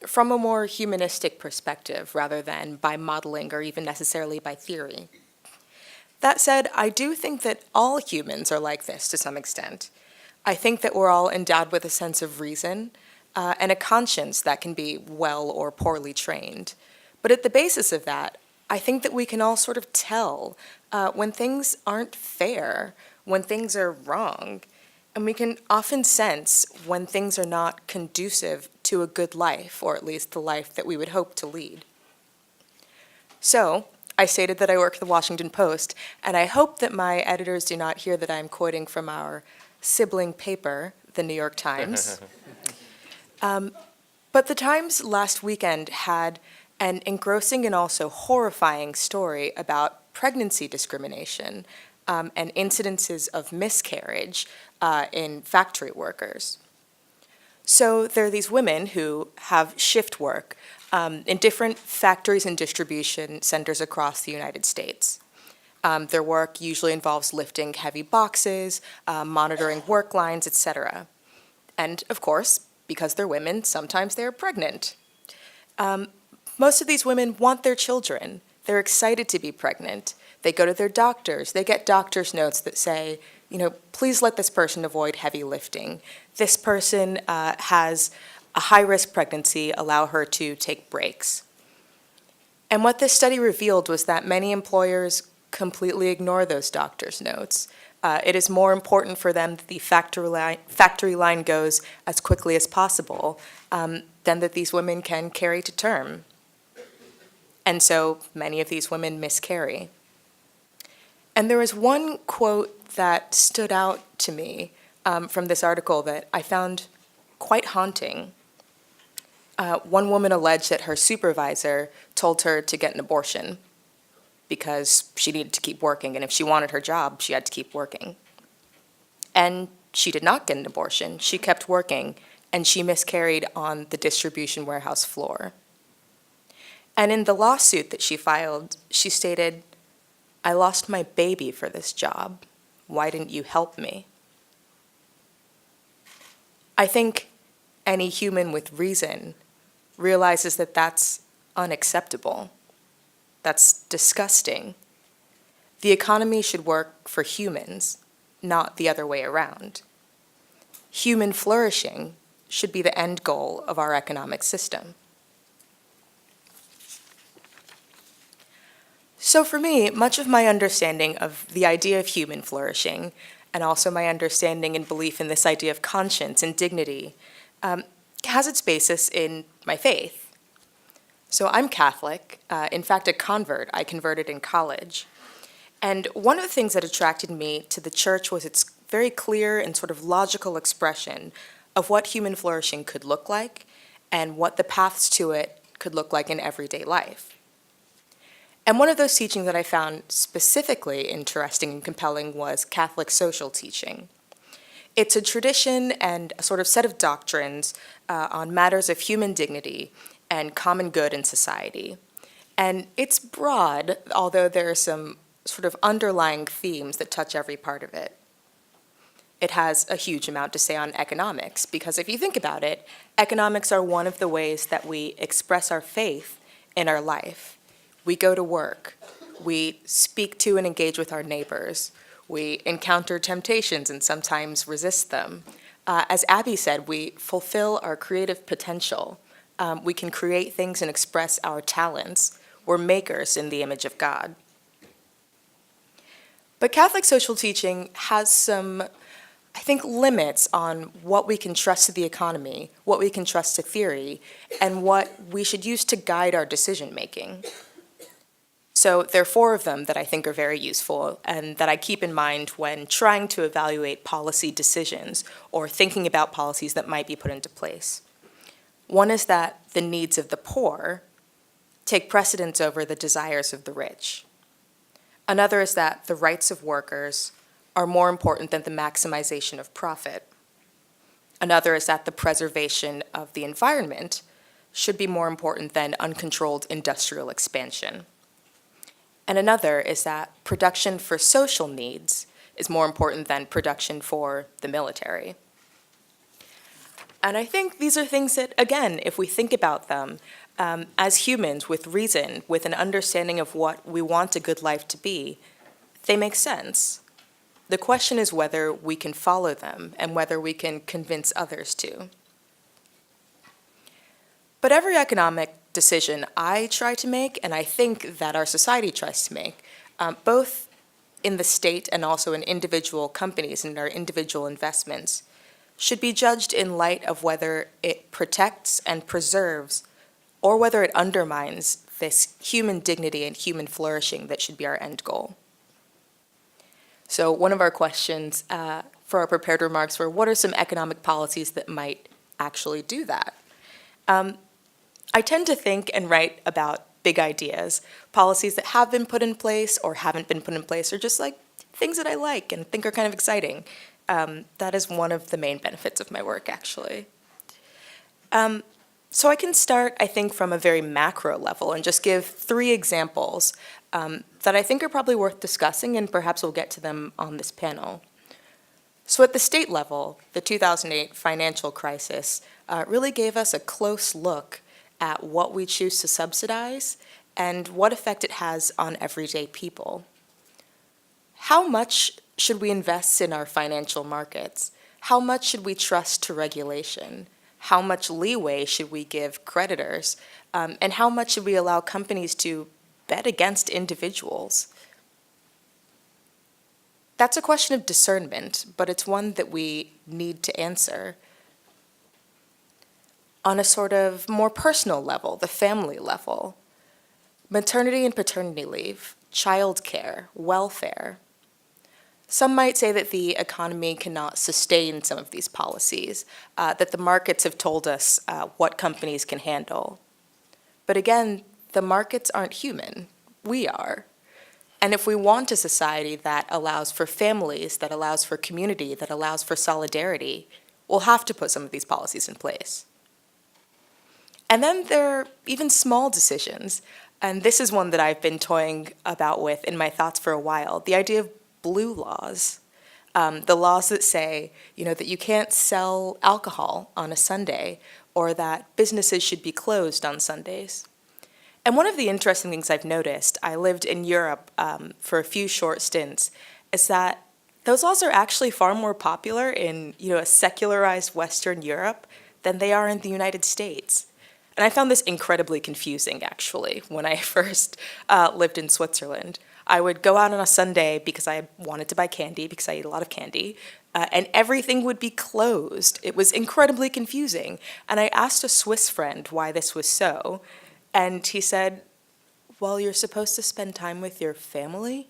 from a more humanistic perspective rather than by modeling or even necessarily by theory. That said, I do think that all humans are like this to some extent. I think that we're all endowed with a sense of reason and a conscience that can be well or poorly trained. But at the basis of that, I think that we can all sort of tell when things aren't fair, when things are wrong. And we can often sense when things are not conducive to a good life, or at least the life that we would hope to lead. So, I stated that I work at the Washington Post, and I hope that my editors do not hear that I'm quoting from our sibling paper, the New York Times. But the Times last weekend had an engrossing and also horrifying story about pregnancy discrimination and incidences of miscarriage in factory workers. So there are these women who have shift work in different factories and distribution centers across the United States. Their work usually involves lifting heavy boxes, monitoring work lines, etc. And of course, because they're women, sometimes they're pregnant. Most of these women want their children. They're excited to be pregnant. They go to their doctors. They get doctor's notes that say, please let this person avoid heavy lifting. This person has a high-risk pregnancy, allow her to take breaks. And what this study revealed was that many employers completely ignore those doctor's notes. It is more important for them that the factory line goes as quickly as possible than that these women can carry to term. And so many of these women miscarry. And there was one quote that stood out to me from this article that I found quite haunting. One woman alleged that her supervisor told her to get an abortion because she needed to keep working, and if she wanted her job, she had to keep working. And she did not get an abortion. She kept working, and she miscarried on the distribution warehouse floor. And in the lawsuit that she filed, she stated, "I lost my baby for this job. Why didn't you help me?" I think any human with reason realizes that that's unacceptable. That's disgusting. The economy should work for humans, not the other way around. Human flourishing should be the end goal of our economic system. So for me, much of my understanding of the idea of human flourishing, and also my understanding and belief in this idea of conscience and dignity, has its basis in my faith. So I'm Catholic, in fact a convert. I converted in college. And one of the things that attracted me to the church was its very clear and sort of logical expression of what human flourishing could look like and what the paths to it could look like in everyday life. And one of those teachings that I found specifically interesting and compelling was Catholic social teaching. It's a tradition and a sort of set of doctrines on matters of human dignity and common good in society. And it's broad, although there are some sort of underlying themes that touch every part of it. It has a huge amount to say on economics, because if you think about it, economics are one of the ways that we express our faith in our life. We go to work, we speak to and engage with our neighbors, we encounter temptations and sometimes resist them. As Abby said, we fulfill our creative potential. We can create things and express our talents. We're makers in the image of God. But Catholic social teaching has some, I think, limits on what we can trust to the economy, what we can trust to theory, and what we should use to guide our decision-making. So there are 4 of them that I think are very useful and that I keep in mind when trying to evaluate policy decisions or thinking about policies that might be put into place. One is that the needs of the poor take precedence over the desires of the rich. Another is that the rights of workers are more important than the maximization of profit. Another is that the preservation of the environment should be more important than uncontrolled industrial expansion. And another is that production for social needs is more important than production for the military. And I think these are things that, again, if we think about them as humans with reason, with an understanding of what we want a good life to be, they make sense. The question is whether we can follow them and whether we can convince others to. But every economic decision I try to make, and I think that our society tries to make, both in the state and also in individual companies and our individual investments should be judged in light of whether it protects and preserves or whether it undermines this human dignity and human flourishing that should be our end goal. So one of our questions for our prepared remarks were, what are some economic policies that might actually do that? I tend to think and write about big ideas, policies that have been put in place or haven't been put in place, or just like things that I like and think are kind of exciting. That is one of the main benefits of my work, actually. So I can start, I think, from a very macro level and just give 3 examples that I think are probably worth discussing, and perhaps we'll get to them on this panel. So at the state level, the 2008 financial crisis really gave us a close look at what we choose to subsidize and what effect it has on everyday people. How much should we invest in our financial markets? How much should we trust to regulation? How much leeway should we give creditors? And how much should we allow companies to bet against individuals? That's a question of discernment, but it's one that we need to answer. On a sort of more personal level, the family level, maternity and paternity leave, childcare, welfare. Some might say that the economy cannot sustain some of these policies, that the markets have told us what companies can handle. But again, the markets aren't human. We are. And if we want a society that allows for families, that allows for community, that allows for solidarity, we'll have to put some of these policies in place. And then there are even small decisions, and this is one that I've been toying about with in my thoughts for a while, the idea of blue laws, the laws that say, that you can't sell alcohol on a Sunday, or that businesses should be closed on Sundays. And one of the interesting things I've noticed, I lived in Europe for a few short stints, is that those laws are actually far more popular in, a secularized Western Europe than they are in the United States. And I found this incredibly confusing, actually, when I first lived in Switzerland. I would go out on a Sunday because I wanted to buy candy, because I eat a lot of candy, and everything would be closed. It was incredibly confusing. And I asked a Swiss friend why this was so, and he said, well, you're supposed to spend time with your family?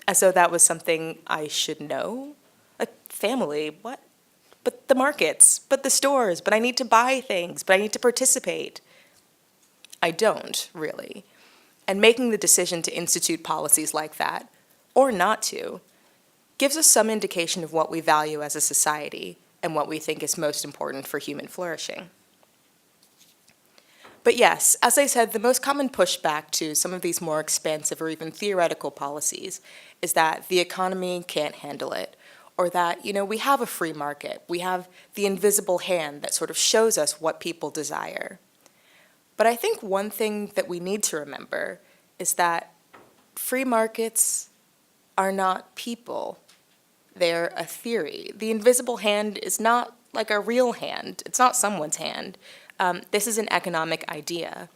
As though that was something I should know? Like, family, what? But the markets, but the stores, but I need to buy things, but I need to participate. I don't, really. And making the decision to institute policies like that, or not to, gives us some indication of what we value as a society and what we think is most important for human flourishing. But yes, as I said, the most common pushback to some of these more expansive or even theoretical policies is that the economy can't handle it, or that, we have a free market. We have the invisible hand that sort of shows us what people desire. But I think one thing that we need to remember is that free markets are not people. They're a theory. The invisible hand is not like a real hand. It's not someone's hand. This is an economic idea.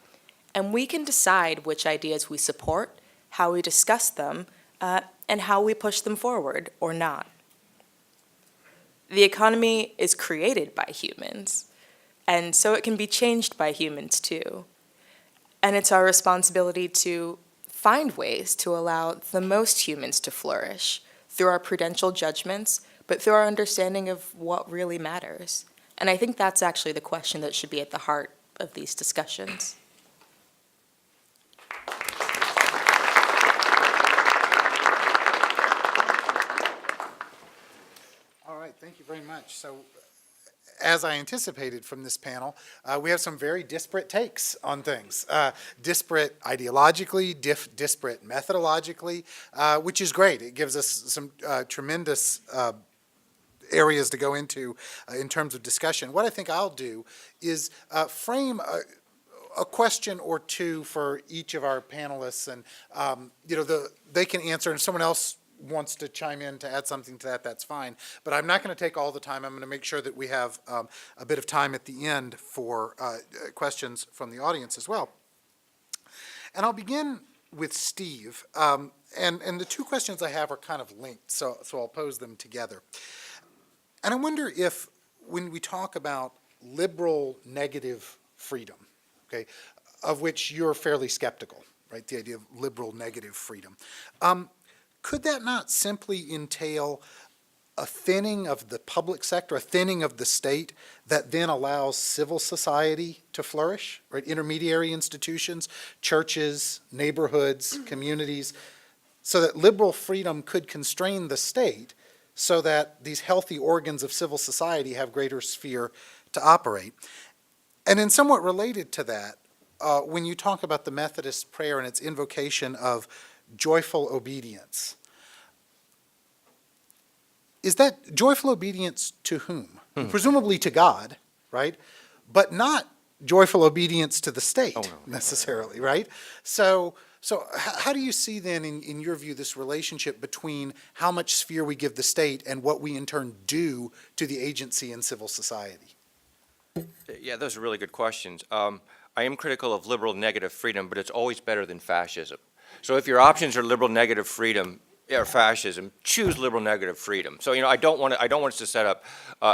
And we can decide which ideas we support, how we discuss them, and how we push them forward or not. The economy is created by humans, and so it can be changed by humans too. And it's our responsibility to find ways to allow the most humans to flourish through our prudential judgments, but through our understanding of what really matters. And I think that's actually the question that should be at the heart of these discussions.
All right, thank you very much. So, as I anticipated from this panel, we have some very disparate takes on things. Disparate ideologically, disparate methodologically, which is great. It gives us some tremendous areas to go into in terms of discussion. What I think I'll do is frame a question or two for each of our panelists, and they can answer, and if someone else wants to chime in to add something to that, that's fine. But I'm not going to take all the time. I'm going to make sure that we have a bit of time at the end for questions from the audience as well. And I'll begin with Steve. And the two questions I have are kind of linked, so I'll pose them together. And I wonder if, when we talk about liberal negative freedom, okay, of which you're fairly skeptical, right, the idea of liberal negative freedom, could that not simply entail a thinning of the public sector, a thinning of the state that then allows civil society to flourish, right? Intermediary institutions, churches, neighborhoods, communities, so that liberal freedom could constrain the state so that these healthy organs of civil society have greater sphere to operate. And then somewhat related to that, when you talk about the Methodist prayer and its invocation of joyful obedience, is that joyful obedience to whom? Presumably to God, right? But not joyful obedience to the state necessarily, right? So how do you see then, in your view, this relationship between how much sphere we give the state and what we in turn do to the agency in civil society?
Yeah, those are really good questions. I am critical of liberal negative freedom, but it's always better than fascism. So if your options are liberal negative freedom or fascism, choose liberal negative freedom. So, I don't want us to set up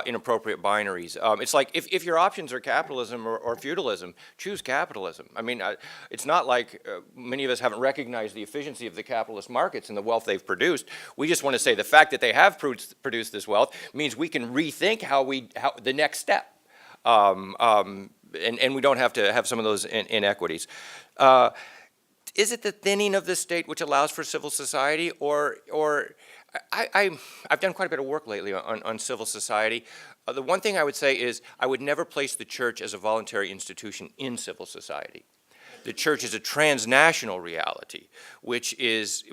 inappropriate binaries. It's like if your options are capitalism or feudalism, choose capitalism. I mean, it's not like many of us haven't recognized the efficiency of the capitalist markets and the wealth they've produced. We just want to say the fact that they have produced this wealth means we can rethink how the next step. And we don't have to have some of those inequities. Is it the thinning of the state which allows for civil society, or I've done quite a bit of work lately on civil society. The one thing I would say is I would never place the church as a voluntary institution in civil society. The church is a transnational reality, which is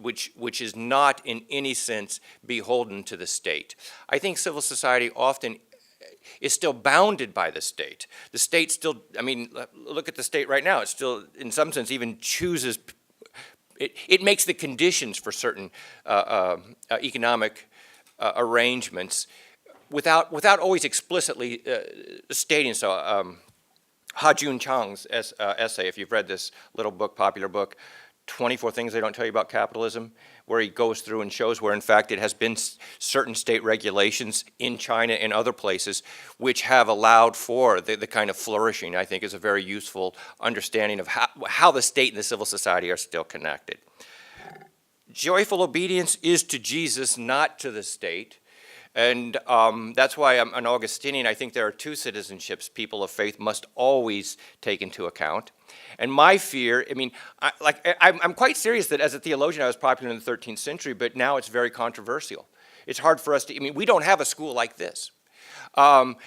not in any sense beholden to the state. I think civil society often is still bounded by the state. The state still, look at the state right now. It still, in some sense, even chooses, it makes the conditions for certain economic arrangements without always explicitly stating so. Ha-Joon Chang's essay, if you've read this little book, popular book, 24 Things They Don't Tell You About Capitalism, where he goes through and shows where, in fact, it has been certain state regulations in China and other places which have allowed for the kind of flourishing, I think, is a very useful understanding of how the state and the civil society are still connected. Joyful obedience is to Jesus, not to the state. And that's why I'm an Augustinian. I think there are two citizenships people of faith must always take into account. And my fear, I'm quite serious that as a theologian I was popular in the 13th century, but now it's very controversial. It's hard for us to, we don't have a school like this. And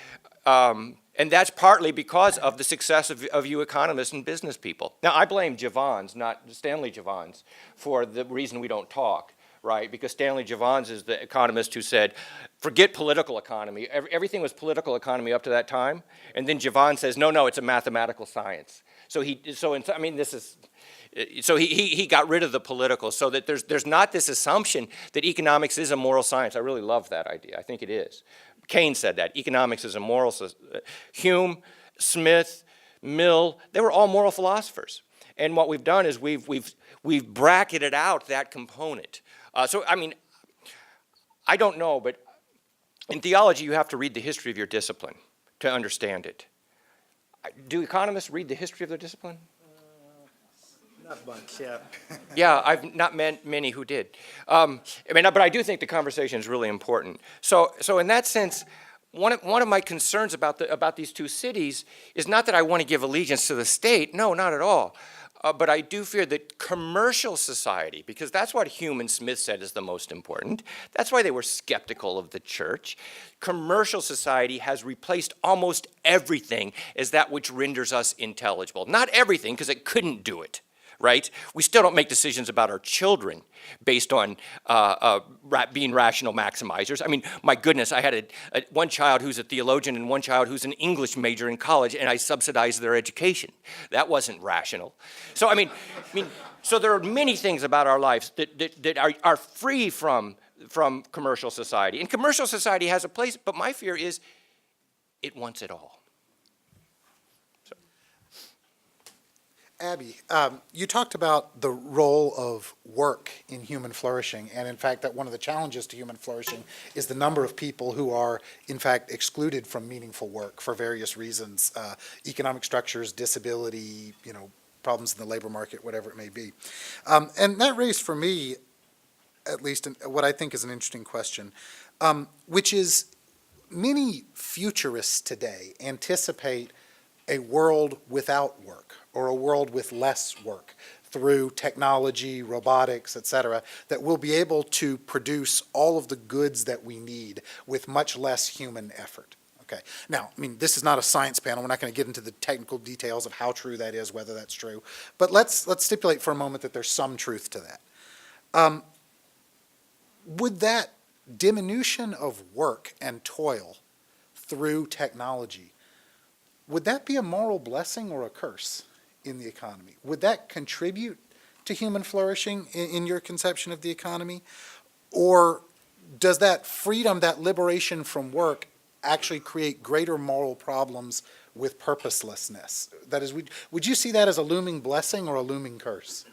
that's partly because of the success of you economists and business people. Now, I blame Jevons, not Stanley Jevons, for the reason we don't talk. Right, because Stanley Jevons is the economist who said, forget political economy. Everything was political economy up to that time. And then Jevons says, no, it's a mathematical science. So he got rid of the political so that there's not this assumption that economics is a moral science. I really love that idea. I think it is. Keynes said that. Economics is a moral science. Hume, Smith, Mill, they were all moral philosophers. And what we've done is we've bracketed out that component. I don't know, but in theology, you have to read the history of your discipline to understand it. Do economists read the history of their discipline?
Not much, yeah.
Yeah, I've not met many who did. But I do think the conversation is really important. So in that sense, one of my concerns about these two cities is not that I want to give allegiance to the state. No, not at all. But I do fear that commercial society, because that's what Hume and Smith said is the most important. That's why they were skeptical of the church. Commercial society has replaced almost everything as that which renders us intelligible. Not everything, because it couldn't do it, right? We still don't make decisions about our children based on being rational maximizers. My goodness, I had one child who's a theologian and one child who's an English major in college, and I subsidized their education. That wasn't rational. So, so there are many things about our lives that are free from commercial society. And commercial society has a place, but my fear is it wants it all.
Abby, you talked about the role of work in human flourishing, and in fact, that one of the challenges to human flourishing is the number of people who are, in fact, excluded from meaningful work for various reasons, economic structures, disability, problems in the labor market, whatever it may be. And that raised for me, at least, what I think is an interesting question, which is many futurists today anticipate a world without work, or a world with less work through technology, robotics, et cetera, that we'll be able to produce all of the goods that we need with much less human effort. Okay. Now, this is not a science panel. We're not going to get into the technical details of how true that is, whether that's true. But let's stipulate for a moment that there's some truth to that. Would that diminution of work and toil through technology, would that be a moral blessing or a curse in the economy? Would that contribute to human flourishing in your conception of the economy? Or does that freedom, that liberation from work, actually create greater moral problems with purposelessness? That is, would you see that as a looming blessing or a looming curse?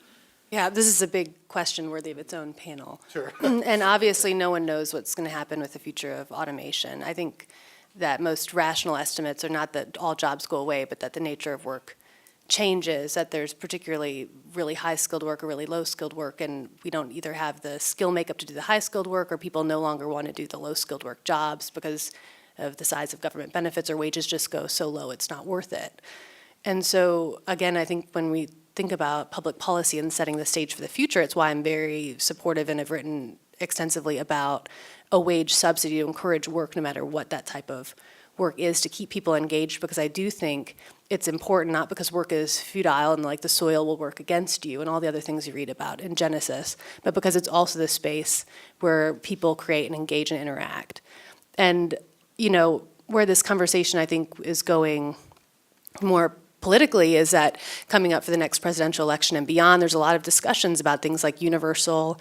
Yeah, this is a big question worthy of its own panel.
Sure.
And obviously, no one knows what's going to happen with the future of automation. I think that most rational estimates are not that all jobs go away, but that the nature of work changes, that there's particularly really high-skilled work or really low-skilled work, and we don't either have the skill makeup to do the high-skilled work, or people no longer want to do the low-skilled work jobs because of the size of government benefits, or wages just go so low it's not worth it. And so, again, I think when we think about public policy and setting the stage for the future, it's why I'm very supportive and have written extensively about a wage subsidy to encourage work no matter what that type of work is, to keep people engaged, because I do think it's important, not because work is futile and like the soil will work against you and all the other things you read about in Genesis, but because it's also the space where people create and engage and interact. And, where this conversation I think is going more politically is that coming up for the next presidential election and beyond, there's a lot of discussions about things like universal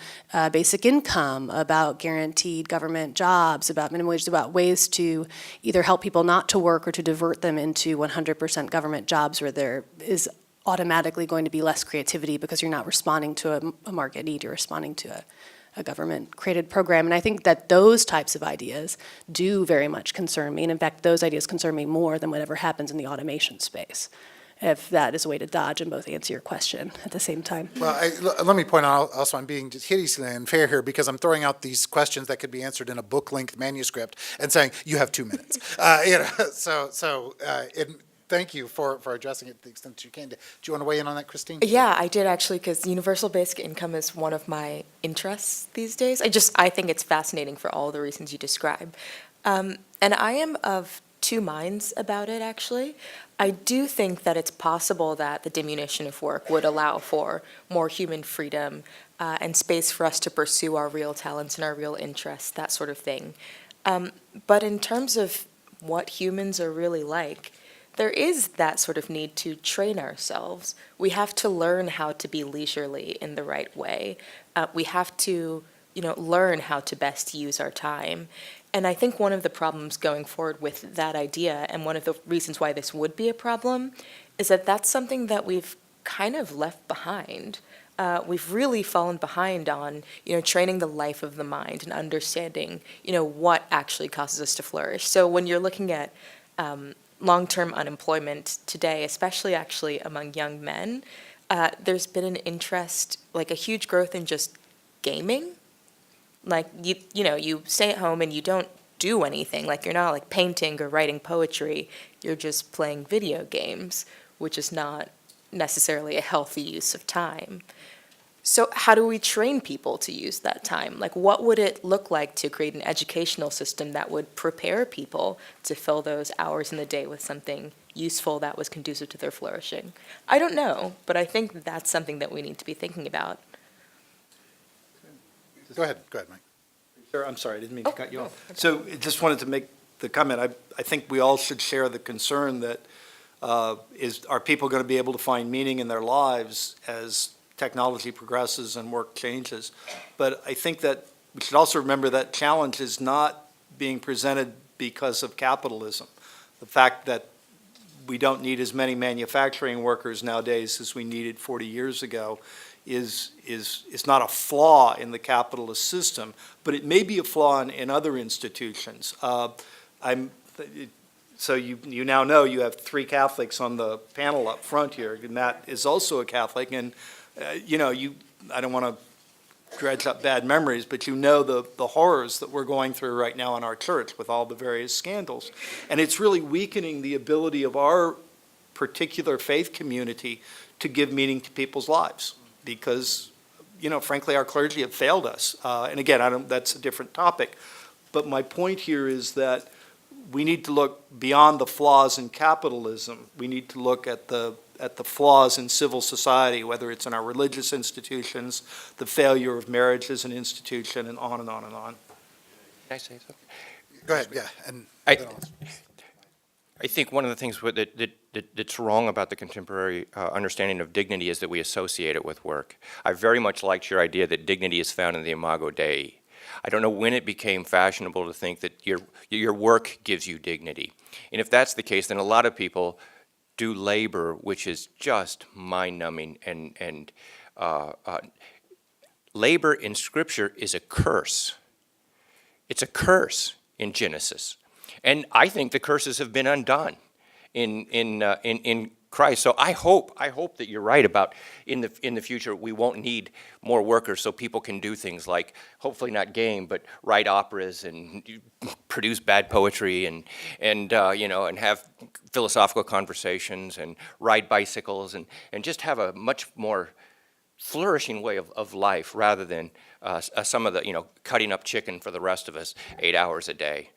basic income, about guaranteed government jobs, about minimum wages, about ways to either help people not to work or to divert them into 100% government jobs where there is automatically going to be less creativity because you're not responding to a market need, you're responding to a government-created program. And I think that those types of ideas do very much concern me. And in fact, those ideas concern me more than whatever happens in the automation space, if that is a way to dodge and both answer your question at the same time.
Well, let me point out also I'm being just hideously unfair here because I'm throwing out these questions that could be answered in a book-length manuscript and saying, you have 2 minutes. Thank you for addressing it to the extent that you can. Do you want to weigh in on that, Christine?
Yeah, I did actually, because universal basic income is one of my interests these days. I think it's fascinating for all the reasons you describe. And I am of two minds about it, actually. I do think that it's possible that the diminution of work would allow for more human freedom and space for us to pursue our real talents and our real interests, that sort of thing. But in terms of what humans are really like, there is that sort of need to train ourselves. We have to learn how to be leisurely in the right way. We have to, learn how to best use our time. And I think one of the problems going forward with that idea, and one of the reasons why this would be a problem, is that that's something that we've kind of left behind. We've really fallen behind on, training the life of the mind and understanding, what actually causes us to flourish. So when you're looking at long-term unemployment today, especially actually among young men, there's been an interest, like a huge growth in just gaming. Like, you stay at home and you don't do anything. Like, you're not like painting or writing poetry. You're just playing video games, which is not necessarily a healthy use of time. So how do we train people to use that time? Like, what would it look like to create an educational system that would prepare people to fill those hours in the day with something useful that was conducive to their flourishing? I don't know, but I think that's something that we need to be thinking about.
Go ahead, Mike.
Sure, I'm sorry, I didn't mean to cut you off. So I just wanted to make the comment, I think we all should share the concern that are people going to be able to find meaning in their lives as technology progresses and work changes? But I think that we should also remember that challenge is not being presented because of capitalism. The fact that we don't need as many manufacturing workers nowadays as we needed 40 years ago is not a flaw in the capitalist system, but it may be a flaw in other institutions. So you now know you have 3 Catholics on the panel up front here, and Matt is also a Catholic, and I don't want to dredge up bad memories, but you know the horrors that we're going through right now in our church with all the various scandals. And it's really weakening the ability of our particular faith community to give meaning to people's lives because, frankly, our clergy have failed us. And again, that's a different topic. But my point here is that we need to look beyond the flaws in capitalism. We need to look at the flaws in civil society, whether it's in our religious institutions, the failure of marriage as an institution, and on and on and on.
Can I say something?
Go ahead, yeah. And
I think one of the things that's wrong about the contemporary understanding of dignity is that we associate it with work. I very much liked your idea that dignity is found in the imago Dei. I don't know when it became fashionable to think that your work gives you dignity. And if that's the case, then a lot of people do labor, which is just mind-numbing, and labor in Scripture is a curse. It's a curse in Genesis, and I think the curses have been undone in Christ. So I hope that you're right about in the future we won't need more workers, so people can do things like hopefully not game, but write operas and produce bad poetry and have philosophical conversations and ride bicycles and just have a much more flourishing way of life rather than some of the cutting up chicken for the rest of us 8 hours a day,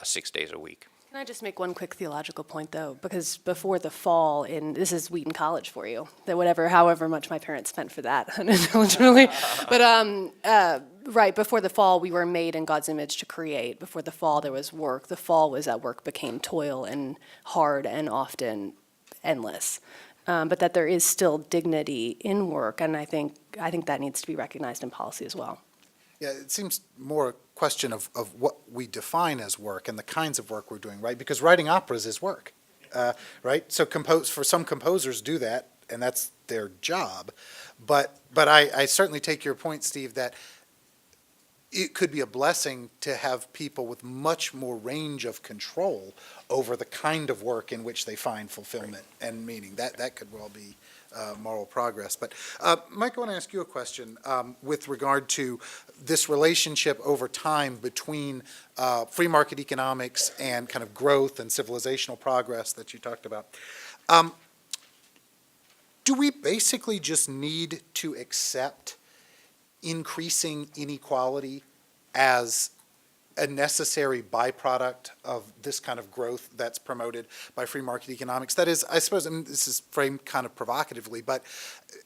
6 days a week.
Can I just make one quick theological point, though? Because before the fall, this is Wheaton College for you, that however much my parents spent for that, unintelligibly. But right, before the fall, we were made in God's image to create. Before the fall, there was work. The fall was that work became toil and hard and often endless. But that there is still dignity in work, and I think that needs to be recognized in policy as well.
yeah, it seems more a question of what we define as work and the kinds of work we're doing, right? Because writing operas is work, right? So for some composers do that, and that's their job. But I certainly take your point, Steve, that it could be a blessing to have people with much more range of control over the kind of work in which they find fulfillment and meaning. That could well be moral progress. But Mike, I want to ask you a question with regard to this relationship over time between free market economics and kind of growth and civilizational progress that you talked about. Do we basically just need to accept increasing inequality as a necessary byproduct of this kind of growth that's promoted by free market economics? That is, I suppose, and this is framed kind of provocatively, but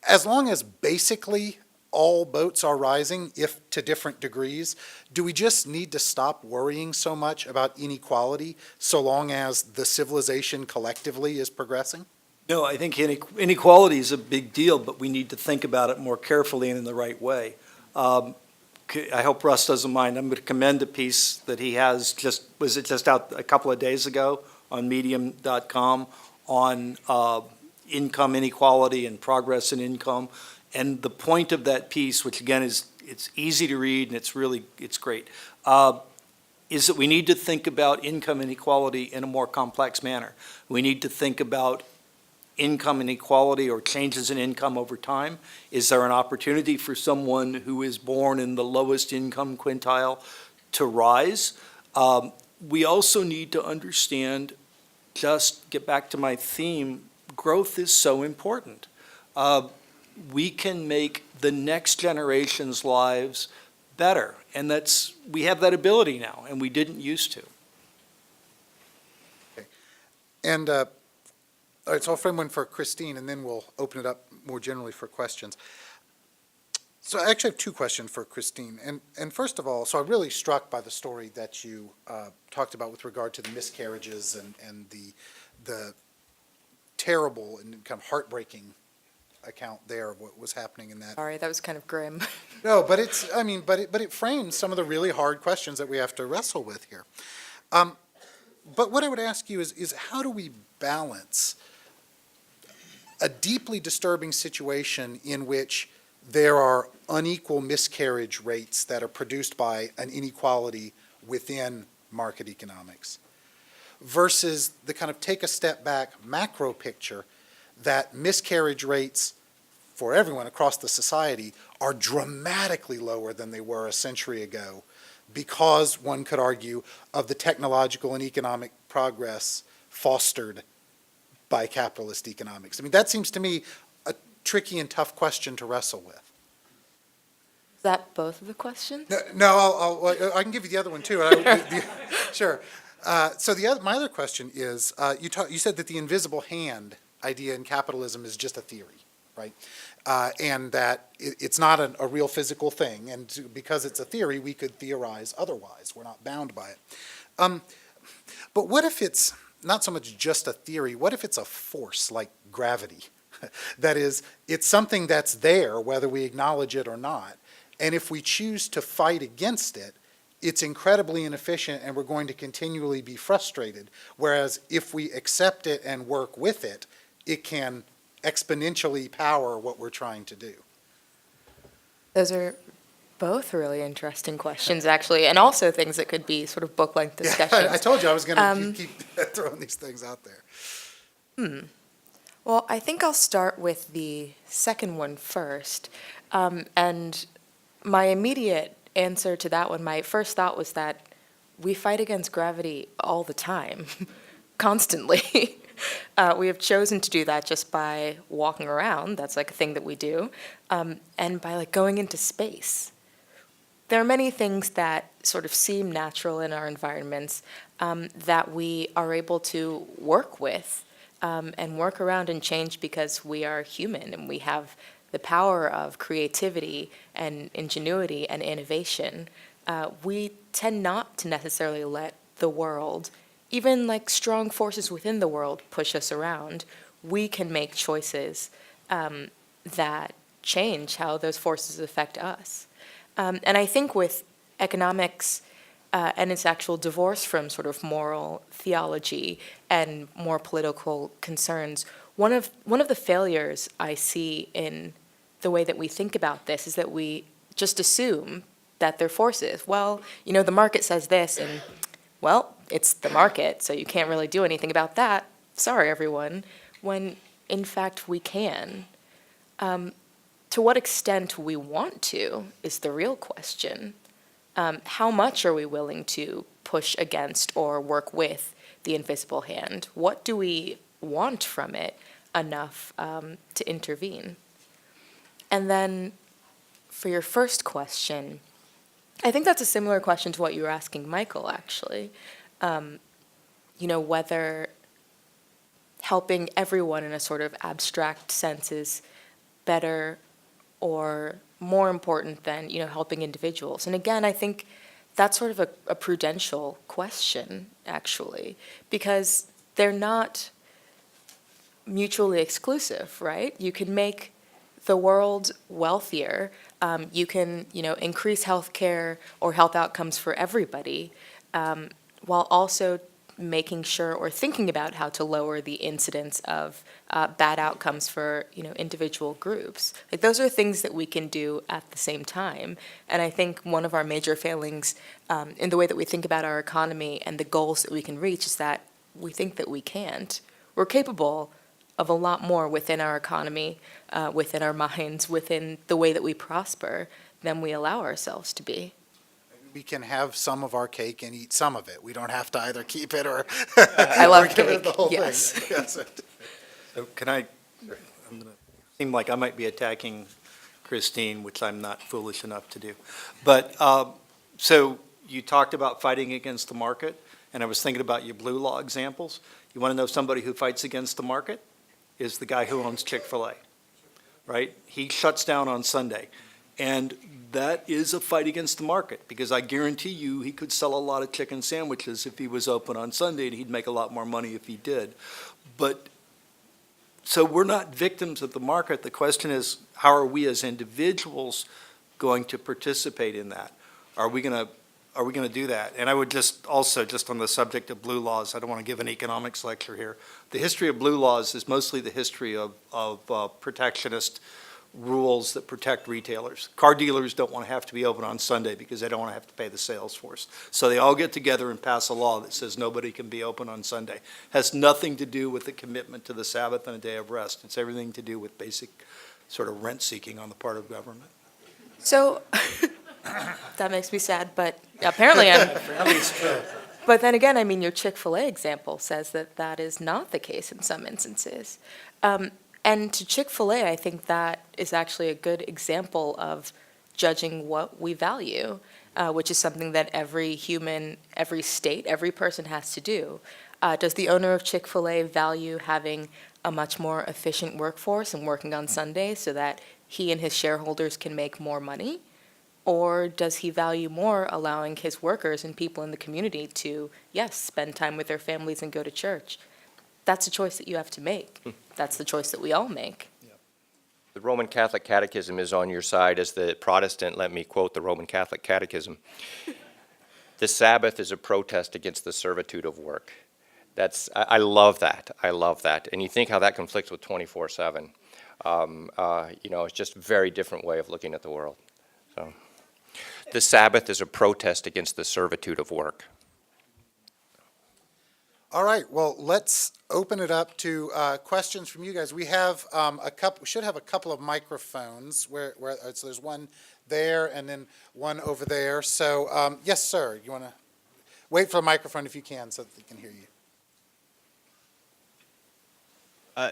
as long as basically all boats are rising, if to different degrees, do we just need to stop worrying so much about inequality so long as the civilization collectively is progressing?
No, I think inequality is a big deal, but we need to think about it more carefully and in the right way. I hope Russ doesn't mind. I'm going to commend a piece that he has was it just out a couple of days ago on medium.com on income inequality and progress in income. And the point of that piece, which again it's easy to read and it's great, is that we need to think about income inequality in a more complex manner. We need to think about income inequality or changes in income over time. Is there an opportunity for someone who is born in the lowest income quintile to rise? We also need to understand, just get back to my theme, growth is so important. We can make the next generation's lives better, and we have that ability now, and we didn't used to.
Okay. And all right, so I'll frame one for Christine, and then we'll open it up more generally for questions. So I actually have two questions for Christine. And first of all, so I'm really struck by the story that you talked about with regard to the miscarriages and the terrible and kind of heartbreaking account there of what was happening in that.
Sorry, that was kind of grim.
No, but it frames some of the really hard questions that we have to wrestle with here. But what I would ask you is how do we balance a deeply disturbing situation in which there are unequal miscarriage rates that are produced by an inequality within market economics versus the kind of take a step back macro picture that miscarriage rates for everyone across the society are dramatically lower than they were a century ago because, one could argue, of the technological and economic progress fostered by capitalist economics. I mean, that seems to me a tricky and tough question to wrestle with.
Is that both of the questions?
I can give you the other one too. Sure. So my other question is, you said that the invisible hand idea in capitalism is just a theory, right? And that it's not a real physical thing, and because it's a theory, we could theorize otherwise. We're not bound by it. But what if it's not so much just a theory? What if it's a force like gravity? That is, it's something that's there, whether we acknowledge it or not. And if we choose to fight against it, it's incredibly inefficient and we're going to continually be frustrated. Whereas if we accept it and work with it, it can exponentially power what we're trying to do.
Those are both really interesting questions, actually, and also things that could be sort of book-length discussions.
Yeah, I told you I was going to keep throwing these things out there.
Well, I think I'll start with the second one first. And my immediate answer to that one, my first thought was that we fight against gravity all the time, constantly. We have chosen to do that just by walking around. That's like a thing that we do. And by like going into space. There are many things that sort of seem natural in our environments that we are able to work with and work around and change because we are human and we have the power of creativity and ingenuity and innovation. We tend not to necessarily let the world, even like strong forces within the world, push us around. We can make choices that change how those forces affect us. And I think with economics and its actual divorce from sort of moral theology and more political concerns, one of the failures I see in the way that we think about this is that we just assume that they're forces. Well, you know, the market says this, and, well, it's the market, so you can't really do anything about that. Sorry, everyone. When, in fact, we can. To what extent we want to is the real question. How much are we willing to push against or work with the invisible hand? What do we want from it enough to intervene? And then for your first question, I think that's a similar question to what you were asking Michael, actually. You know, whether helping everyone in a sort of abstract sense is better or more important than, you know, helping individuals. And again, I think that's sort of a prudential question, actually, because they're not mutually exclusive, right? You can make the world wealthier. You can, you know, increase healthcare or health outcomes for everybody, while also making sure or thinking about how to lower the incidence of bad outcomes for, you know, individual groups. Like, those are things that we can do at the same time. And I think one of our major failings in the way that we think about our economy and the goals that we can reach is that we think that we can't. We're capable of a lot more within our economy, within our minds, within the way that we prosper than we allow ourselves to be.
We can have some of our cake and eat some of it. We don't have to either keep it or
I love
or give it
cake,
the whole
yes.
thing. Yes.
So I'm going to seem like I might be attacking Christine, which I'm not foolish enough to do. But, so you talked about fighting against the market, and I was thinking about your blue law examples. You want to know somebody who fights against the market? Is the guy who owns Chick-fil-A, right? He shuts down on Sunday. And that is a fight against the market, because I guarantee you he could sell a lot of chicken sandwiches if he was open on Sunday, and he'd make a lot more money if he did. But, so we're not victims of the market. The question is, how are we as individuals going to participate in that? Are we going to are we going to do that? And I would just also, just on the subject of blue laws, I don't want to give an economics lecture here. The history of blue laws is mostly the history of protectionist rules that protect retailers. Car dealers don't want to have to be open on Sunday because they don't want to have to pay the sales force. So they all get together and pass a law that says nobody can be open on Sunday. Has nothing to do with the commitment to the Sabbath and a day of rest. It's everything to do with basic sort of rent seeking on the part of government.
So, that makes me sad, but apparently I'm. But then again, I mean, your Chick-fil-A example says that that is not the case in some instances. And to Chick-fil-A, I think that is actually a good example of judging what we value, which is something that every human, every state, every person has to do. Does the owner of Chick-fil-A value having a much more efficient workforce and working on Sundays so that he and his shareholders can make more money? Or does he value more allowing his workers and people in the community to, yes, spend time with their families and go to church? That's a choice that you have to make. That's the choice that we all make.
The Roman Catholic Catechism is on your side. As the Protestant, let me quote the Roman Catholic Catechism. The Sabbath is a protest against the servitude of work. I love that. I love that. And you think how that conflicts with 24/7. It's just a very different way of looking at the world. So, the Sabbath is a protest against the servitude of work.
All right, well, let's open it up to questions from you guys. We have we should have a couple of microphones so there's one there and then one over there. So, yes, sir, you want to wait for a microphone if you can so that they can hear you.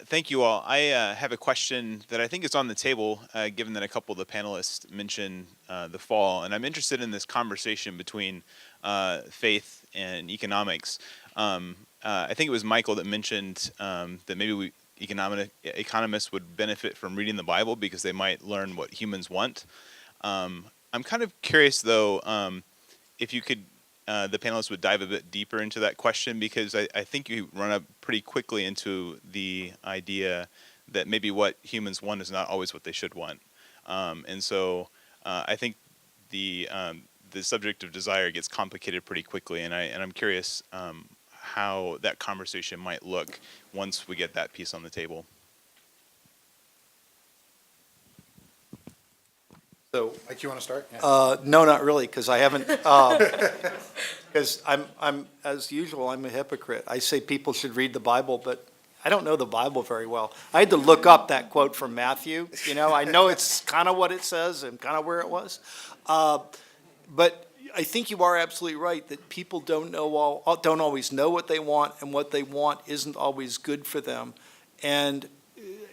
Thank you all. I have a question that I think is on the table, given that a couple of the panelists mentioned the fall, and I'm interested in this conversation between faith and economics. I think it was Michael that mentioned that maybe economists would benefit from reading the Bible because they might learn what humans want. I'm kind of curious, though, if you could, the panelists would dive a bit deeper into that question, because I think you run up pretty quickly into the idea that maybe what humans want is not always what they should want. And so I think the subject of desire gets complicated pretty quickly, and I'm curious how that conversation might look once we get that piece on the table.
So,
Mike, you want to start? Yeah.
no, not really, because I haven't, because I'm, as usual, I'm a hypocrite. I say people should read the Bible, but I don't know the Bible very well. I had to look up that quote from Matthew, I know it's kind of what it says and kind of where it was. But I think you are absolutely right that people don't always know what they want, and what they want isn't always good for them. And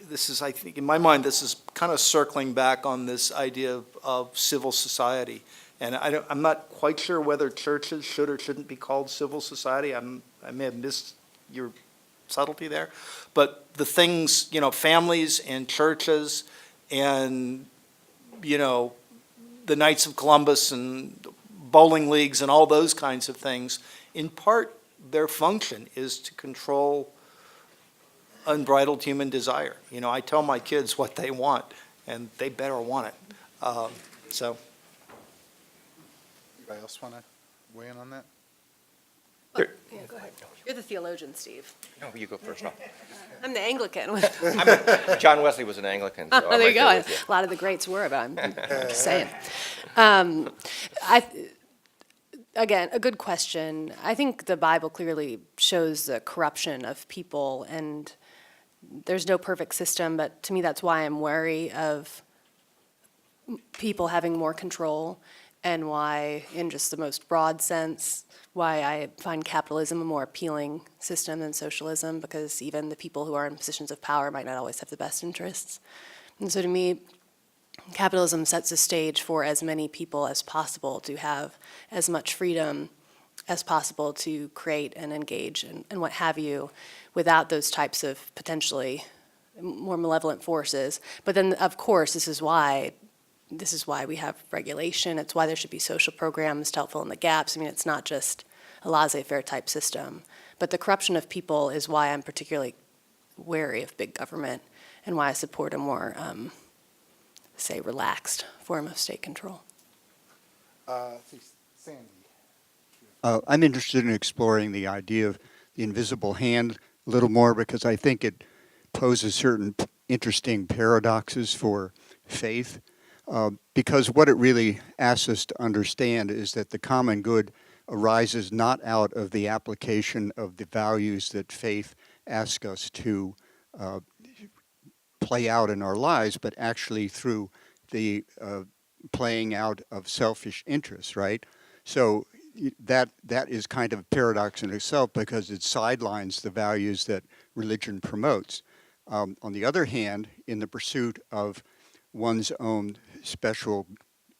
this is, I think, in my mind, this is kind of circling back on this idea of civil society. And I'm not quite sure whether churches should or shouldn't be called civil society. I may have missed your subtlety there. But the things, families and churches and, the Knights of Columbus and bowling leagues and all those kinds of things, in part, their function is to control unbridled human desire. I tell my kids what they want, and they better want it. So.
Anybody else want to weigh in on that?
Yeah, go ahead. You're the theologian, Steve.
No, you go first.
I'm the Anglican.
John Wesley was an Anglican. So
Oh, there you go.
A
A lot of the greats were, but I'm just saying. Again, a good question. I think the Bible clearly shows the corruption of people, and there's no perfect system, but to me that's why I'm wary of people having more control, and why, in just the most broad sense, why I find capitalism a more appealing system than socialism, because even the people who are in positions of power might not always have the best interests. And so to me, capitalism sets the stage for as many people as possible to have as much freedom as possible to create and engage and what have you, without those types of potentially more malevolent forces. But then, of course, this is why we have regulation. It's why there should be social programs to help fill in the gaps. I mean, it's not just a laissez-faire type system. But the corruption of people is why I'm particularly wary of big government, and why I support a more, say, relaxed form of state control.
Sandy.
I'm interested in exploring the idea of the invisible hand a little more because I think it poses certain interesting paradoxes for faith. Because what it really asks us to understand is that the common good arises not out of the application of the values that faith asks us to play out in our lives, but actually through the playing out of selfish interests, right? So that is kind of a paradox in itself because it sidelines the values that religion promotes. On the other hand, in the pursuit of one's own special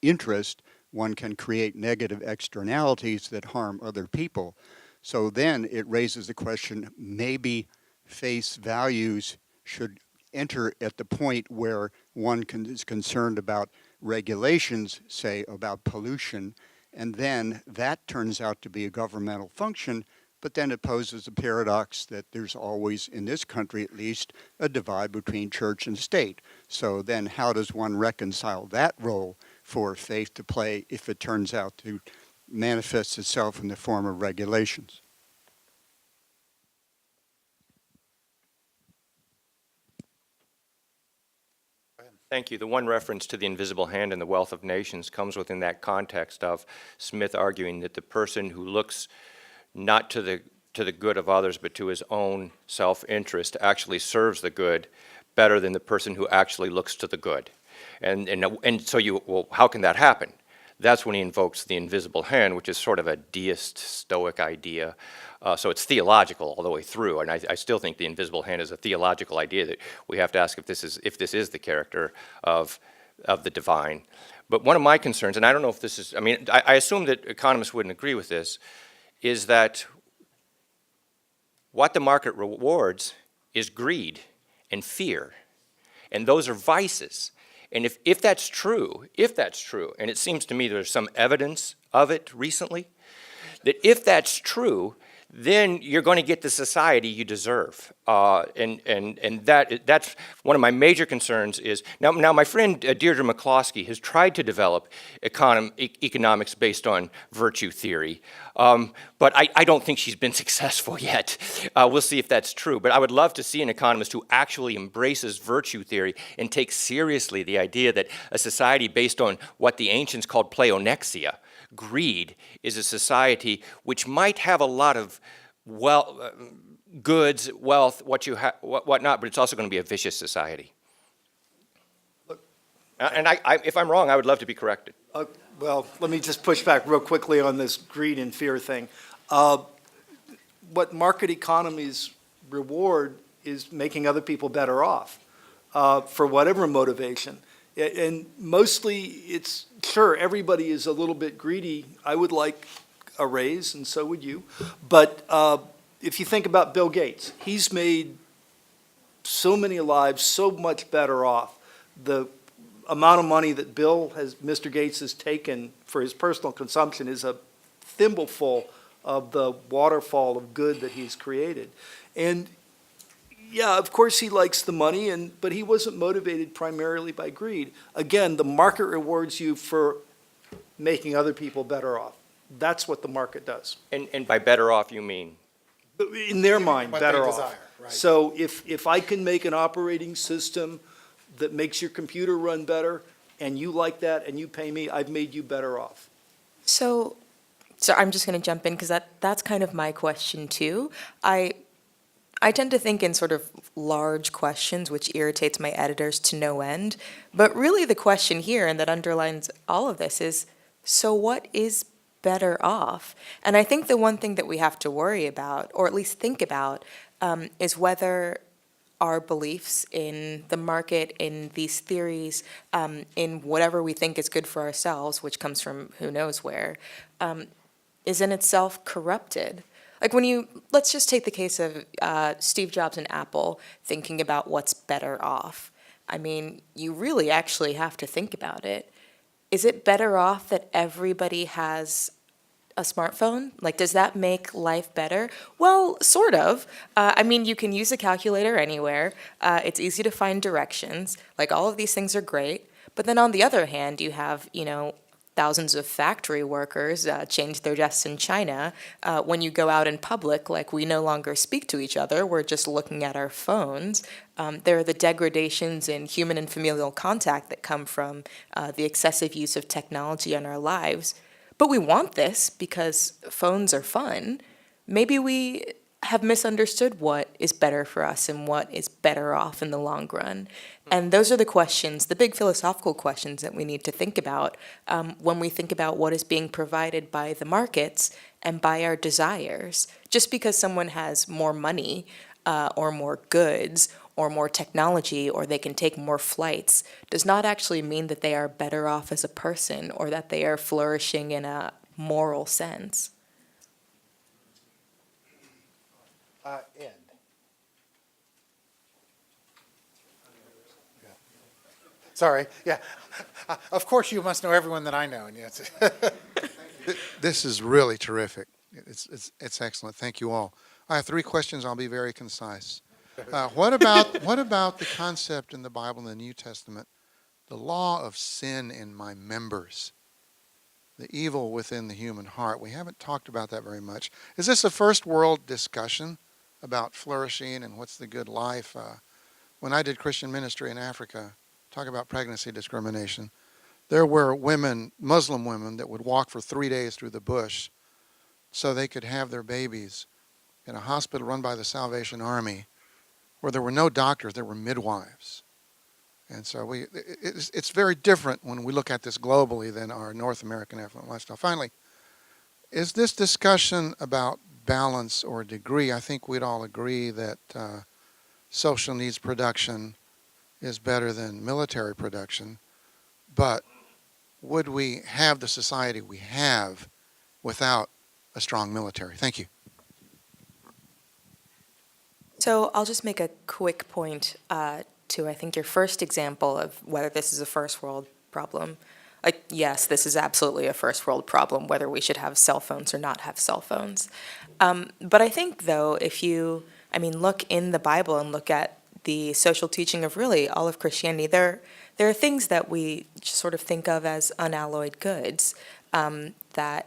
interest, one can create negative externalities that harm other people. So then it raises the question, maybe faith's values should enter at the point where one is concerned about regulations, say about pollution, and then that turns out to be a governmental function, but then it poses a paradox that there's always, in this country at least, a divide between church and state. So then how does one reconcile that role for faith to play if it turns out to manifest itself in the form of regulations?
Thank you. The one reference to the invisible hand and the wealth of nations comes within that context of Smith arguing that the person who looks not to the good of others but to his own self-interest actually serves the good better than the person who actually looks to the good. And so well, how can that happen? That's when he invokes the invisible hand, which is sort of a deist, stoic idea. So it's theological all the way through, and I still think the invisible hand is a theological idea that we have to ask if this is the character of the divine. But one of my concerns, and I don't know if this is, I mean, I assume that economists wouldn't agree with this, is that what the market rewards is greed and fear, and those are vices. And if that's true, and it seems to me there's some evidence of it recently, that if that's true, then you're going to get the society you deserve. And that's one of my major concerns is, now my friend Deirdre McCloskey has tried to develop economics based on virtue theory, but I don't think she's been successful yet. We'll see if that's true, but I would love to see an economist who actually embraces virtue theory and takes seriously the idea that a society based on what the ancients called pleonexia, greed, is a society which might have a lot of goods, wealth, whatnot, but it's also going to be a vicious society. And if I'm wrong, I would love to be corrected.
Well, let me just push back real quickly on this greed and fear thing. What market economies reward is making other people better off for whatever motivation. And mostly it's, sure, everybody is a little bit greedy. I would like a raise, and so would you. But if you think about Bill Gates, he's made so many lives so much better off. The amount of money that Mr. Gates has taken for his personal consumption is a thimbleful of the waterfall of good that he's created. And yeah, of course he likes the money, but he wasn't motivated primarily by greed. Again, the market rewards you for making other people better off. That's what the market does.
And by better off, you mean?
In their mind,
What
better
they
off.
desire, right.
So if I can make an operating system that makes your computer run better, and you like that, and you pay me, I've made you better off.
So I'm just going to jump in because that's kind of my question too. I tend to think in sort of large questions, which irritates my editors to no end. But really the question here, and that underlines all of this, is, so what is better off? And I think the one thing that we have to worry about, or at least think about, is whether our beliefs in the market, in these theories, in whatever we think is good for ourselves, which comes from who knows where, is in itself corrupted. Like let's just take the case of Steve Jobs and Apple thinking about what's better off. I mean, you really actually have to think about it. Is it better off that everybody has a smartphone? Like, does that make life better? Well, sort of. I mean, you can use a calculator anywhere. It's easy to find directions. Like, all of these things are great. But then on the other hand, you have, thousands of factory workers change their desks in China. When you go out in public, like we no longer speak to each other, we're just looking at our phones. There are the degradations in human and familial contact that come from the excessive use of technology in our lives. But we want this because phones are fun. Maybe we have misunderstood what is better for us and what is better off in the long run. And those are the questions, the big philosophical questions that we need to think about when we think about what is being provided by the markets and by our desires. Just because someone has more money or more goods or more technology or they can take more flights does not actually mean that they are better off as a person or that they are flourishing in a moral sense.
Ed. Yeah. Sorry, yeah. Of course you must know everyone that I know, and yes.
This is really terrific. It's excellent. Thank you all. I have 3 questions. I'll be very concise. What about the concept in the Bible in the New Testament, the law of sin in my members, the evil within the human heart? We haven't talked about that very much. Is this a first world discussion about flourishing and what's the good life? When I did Christian ministry in Africa, talk about pregnancy discrimination, there were women, Muslim women, that would walk for 3 days through the bush so they could have their babies in a hospital run by the Salvation Army where there were no doctors, there were midwives. And so it's very different when we look at this globally than our North American affluent lifestyle. Finally, is this discussion about balance or degree? I think we'd all agree that social needs production is better than military production, but would we have the society we have without a strong military? Thank you.
So I'll just make a quick point to, I think, your first example of whether this is a first world problem. Yes, this is absolutely a first world problem, whether we should have cell phones or not have cell phones. But I think, though, if you, look in the Bible and look at the social teaching of really all of Christianity, there are things that we sort of think of as unalloyed goods, that,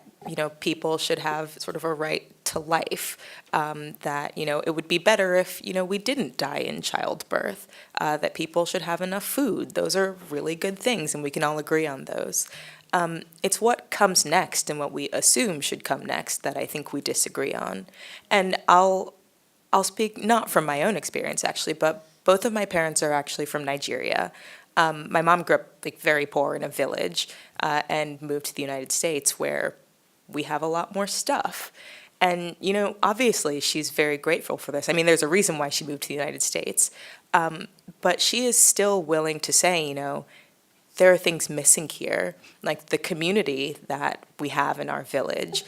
people should have sort of a right to life, that, it would be better if, we didn't die in childbirth, that people should have enough food. Those are really good things, and we can all agree on those. It's what comes next and what we assume should come next that I think we disagree on. And I'll speak not from my own experience, actually, but both of my parents are actually from Nigeria. My mom grew up very poor in a village and moved to the United States where we have a lot more stuff. And, obviously she's very grateful for this. There's a reason why she moved to the United States. But she is still willing to say, there are things missing here, like the community that we have in our village,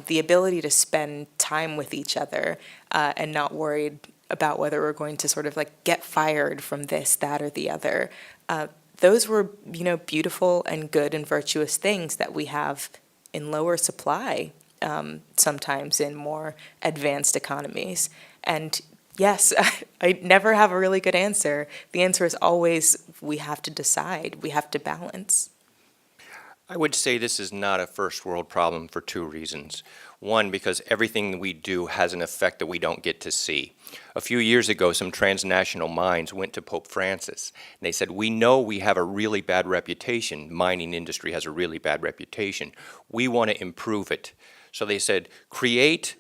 the ability to spend time with each other and not worried about whether we're going to sort of get fired from this, that, or the other. Those were, beautiful and good and virtuous things that we have in lower supply, sometimes in more advanced economies. And yes, I never have a really good answer. The answer is always we have to decide, we have to balance.
I would say this is not a first world problem for 2 reasons. One, because everything we do has an effect that we don't get to see. A few years ago, some transnational minds went to Pope Francis, and they said, we know we have a really bad reputation. Mining industry has a really bad reputation. We want to improve it. So they said, create,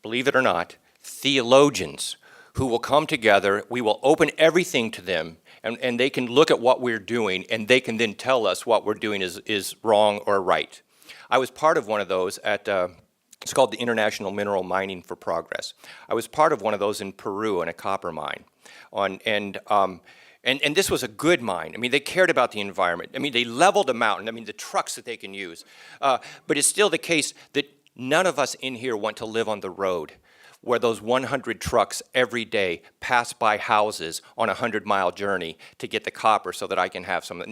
believe it or not, theologians who will come together. We will open everything to them, and they can look at what we're doing, and they can then tell us what we're doing is wrong or right. I was part of one of those at, it's called the International Mineral Mining for Progress. I was part of one of those in Peru in a copper mine. And this was a good mine. They cared about the environment. They leveled a mountain. The trucks that they can use. But it's still the case that none of us in here want to live on the road where those 100 trucks every day pass by houses on a 100-mile journey to get the copper so that I can have some.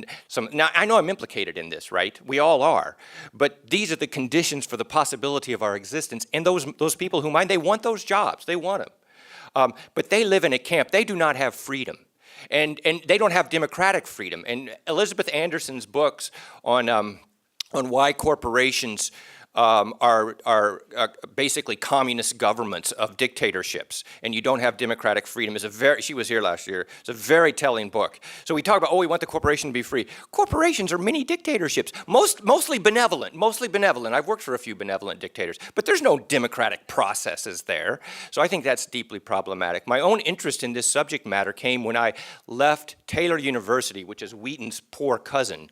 Now, I know I'm implicated in this, right? We all are. But these are the conditions for the possibility of our existence. And those people who mine, they want those jobs. They want them. But they live in a camp. They do not have freedom. And they don't have democratic freedom. And Elizabeth Anderson's books on on why corporations are basically communist governments of dictatorships, and you don't have democratic freedom. She was here last year. It's a very telling book. So we talk about, we want the corporation to be free. Corporations are mini dictatorships, mostly benevolent. I've worked for a few benevolent dictators, but there's no democratic processes there. So I think that's deeply problematic. My own interest in this subject matter came when I left Taylor University, which is Wheaton's poor cousin,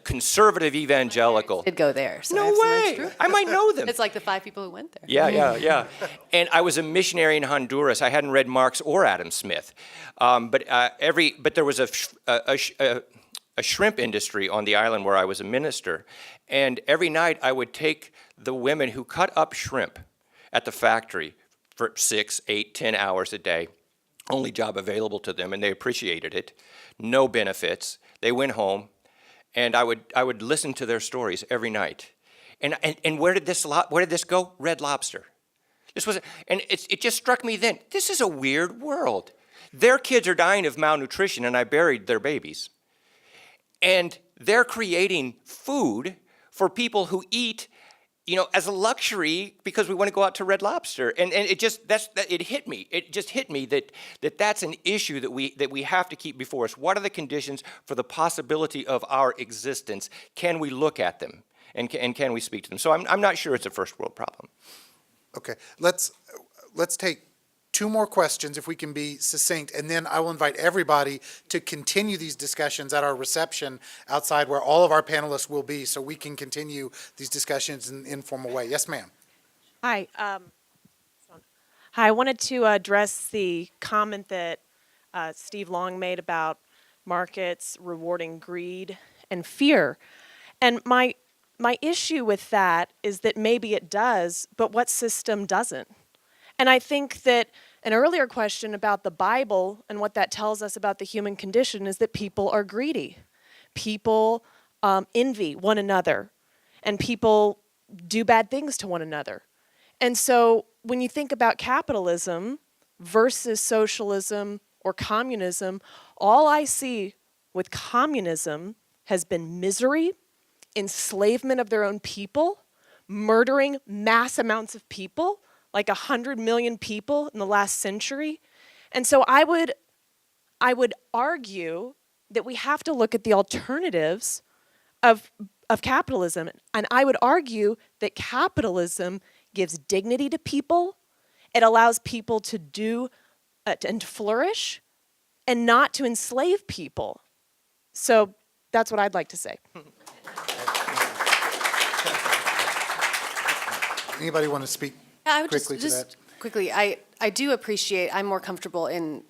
conservative evangelical.
Did go there. So
No
I have some
way.
interest.
I might know them.
It's like the 5 people who went there.
Yeah. And I was a missionary in Honduras. I hadn't read Marx or Adam Smith, but there was a shrimp industry on the island where I was a minister, and every night I would take the women who cut up shrimp at the factory for 6, 8, 10 hours a day, only job available to them, and they appreciated it. No benefits. They went home, and I would listen to their stories every night. And where did this go? Red Lobster. It just struck me then, this is a weird world. Their kids are dying of malnutrition, and I buried their babies. And they're creating food for people who eat, as a luxury because we want to go out to Red Lobster. And it hit me. It just hit me that's an issue that we have to keep before us. What are the conditions for the possibility of our existence? Can we look at them? And can we speak to them? So I'm not sure it's a first world problem.
Okay, let's take 2 more questions if we can be succinct, and then I will invite everybody to continue these discussions at our reception outside where all of our panelists will be, so we can continue these discussions in an informal way. Yes, ma'am.
Hi. I wanted to address the comment that Steve Long made about markets rewarding greed and fear. And my issue with that is that maybe it does, but what system doesn't? And I think that an earlier question about the Bible and what that tells us about the human condition is that people are greedy. People envy one another, and people do bad things to one another. And so when you think about capitalism versus socialism or communism, all I see with communism has been misery, enslavement of their own people, murdering mass amounts of people, like 100 million people in the last century. And so I would argue that we have to look at the alternatives of capitalism. And I would argue that capitalism gives dignity to people. It allows people to do and flourish and not to enslave people. So that's what I'd like to say.
Anybody want to speak
I would
quickly to that?
quickly, I do appreciate, I'm more comfortable in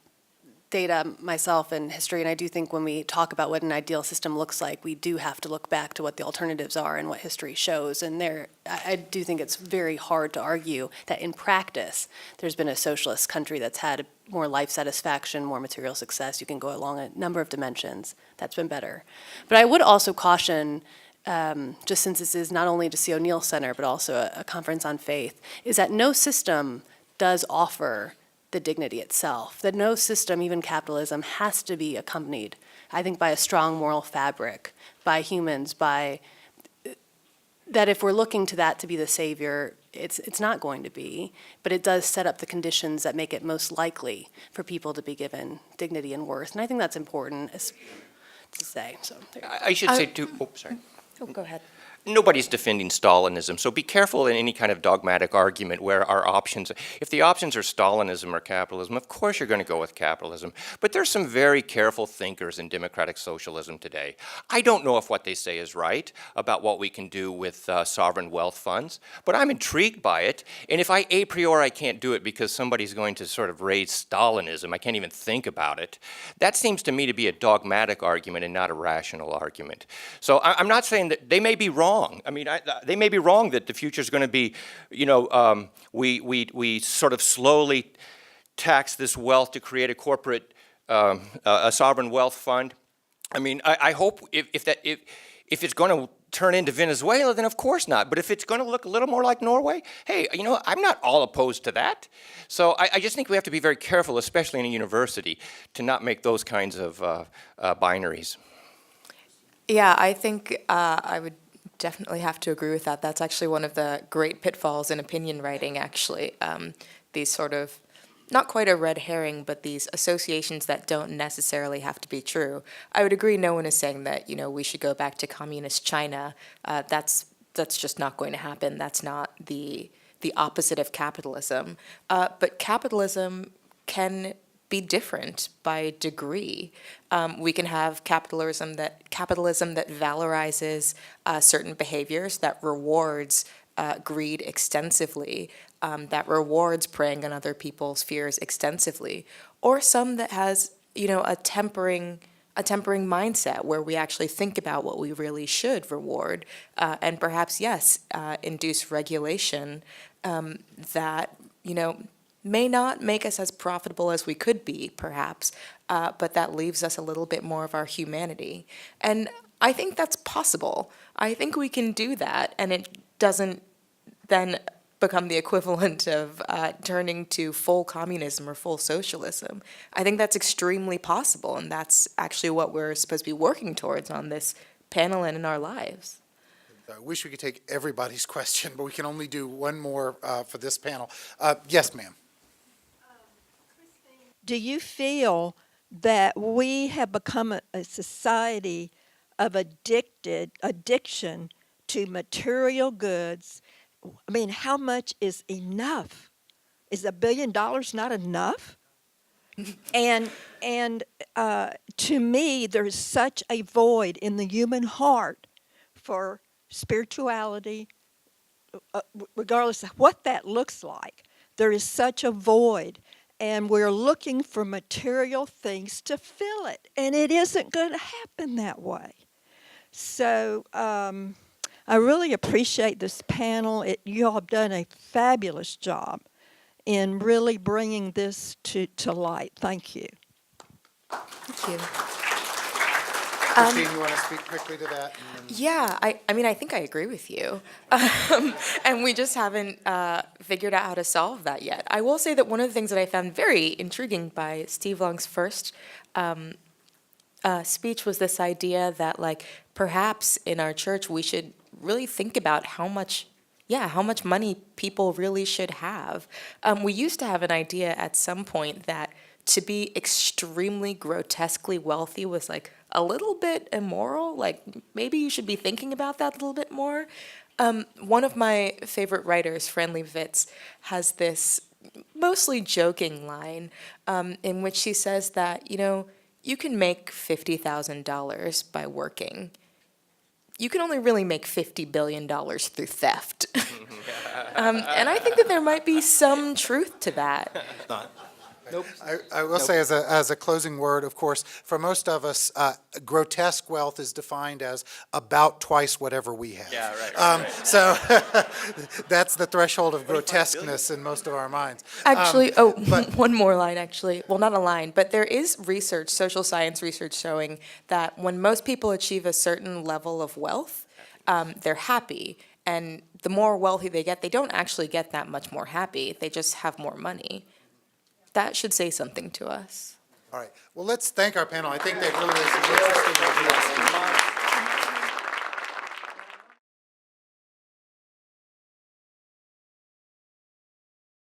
data myself and history, and I do think when we talk about what an ideal system looks like, we do have to look back to what the alternatives are and what history shows. And I do think it's very hard to argue that in practice, there's been a socialist country that's had more life satisfaction, more material success. You can go along a number of dimensions. That's been better. But I would also caution, just since this is not only the C. O'Neill Center, but also a conference on faith, is that no system does offer the dignity itself, that no system, even capitalism, has to be accompanied, I think, by a strong moral fabric, by humans, that if we're looking to that to be the savior, it's not going to be, but it does set up the conditions that make it most likely for people to be given dignity and worth. And I think that's important to say. So
I should say too, sorry.
Oh, go ahead.
Nobody's defending Stalinism, so be careful in any kind of dogmatic argument where our options, if the options are Stalinism or capitalism, of course you're going to go with capitalism. But there's some very careful thinkers in democratic socialism today. I don't know if what they say is right about what we can do with sovereign wealth funds, but I'm intrigued by it. And if a priori I can't do it because somebody's going to sort of raise Stalinism, I can't even think about it, that seems to me to be a dogmatic argument and not a rational argument. So I'm not saying that they may be wrong. I mean, they may be wrong that the future is going to be, we sort of slowly tax this wealth to create a corporate, a sovereign wealth fund. I mean, I hope if it's going to turn into Venezuela, then of course not. But if it's going to look a little more like Norway, hey, I'm not all opposed to that. So I just think we have to be very careful, especially in a university, to not make those kinds of binaries.
Yeah, I think I would definitely have to agree with that. That's actually one of the great pitfalls in opinion writing, actually. These sort of, not quite a red herring, but these associations that don't necessarily have to be true. I would agree, no one is saying that, we should go back to communist China. That's just not going to happen. That's not the opposite of capitalism. But capitalism can be different by degree. We can have capitalism that valorizes certain behaviors, that rewards greed extensively, that rewards preying on other people's fears extensively, or some that has, a tempering mindset where we actually think about what we really should reward, and perhaps, yes, induce regulation that, may not make us as profitable as we could be, perhaps, but that leaves us a little bit more of our humanity. And I think that's possible. I think we can do that, and it doesn't then become the equivalent of turning to full communism or full socialism. I think that's extremely possible, and that's actually what we're supposed to be working towards on this panel and in our lives.
I wish we could take everybody's question, but we can only do one more for this panel. Yes, ma'am.
Do you feel that we have become a society of addiction to material goods? I mean, how much is enough? Is $1 billion not enough? And to me, there's such a void in the human heart for spirituality, regardless of what that looks like. There is such a void, and we're looking for material things to fill it, and it isn't going to happen that way. So I really appreciate this panel. You all have done a fabulous job in really bringing this to light. Thank you.
Thank you.
Christine, you want to speak quickly to that?
Yeah, I mean, I think I agree with you. And we just haven't figured out how to solve that yet. I will say that one of the things that I found very intriguing by Steve Long's first speech was this idea that, like, perhaps in our church we should really think about how much money people really should have. We used to have an idea at some point that to be extremely grotesquely wealthy was like a little bit immoral. Like, maybe you should be thinking about that a little bit more. One of my favorite writers, Fran Lebowitz, has this mostly joking line in which she says that, you can make $50,000 by working. You can only really make $50 billion through theft. And I think that there might be some truth to that.
Nope.
I will say as a closing word, of course, for most of us, grotesque wealth is defined as about twice whatever we have.
Yeah, right.
So that's the threshold of grotesqueness in most of our minds.
Actually, one more line, actually. Well, not a line, but there is research, social science research, showing that when most people achieve a certain level of wealth, they're happy. And the more wealthy they get, they don't actually get that much more happy. They just have more money. That should say something to us.
All right. Well, let's thank our panel. I think they've really raised some interesting ideas.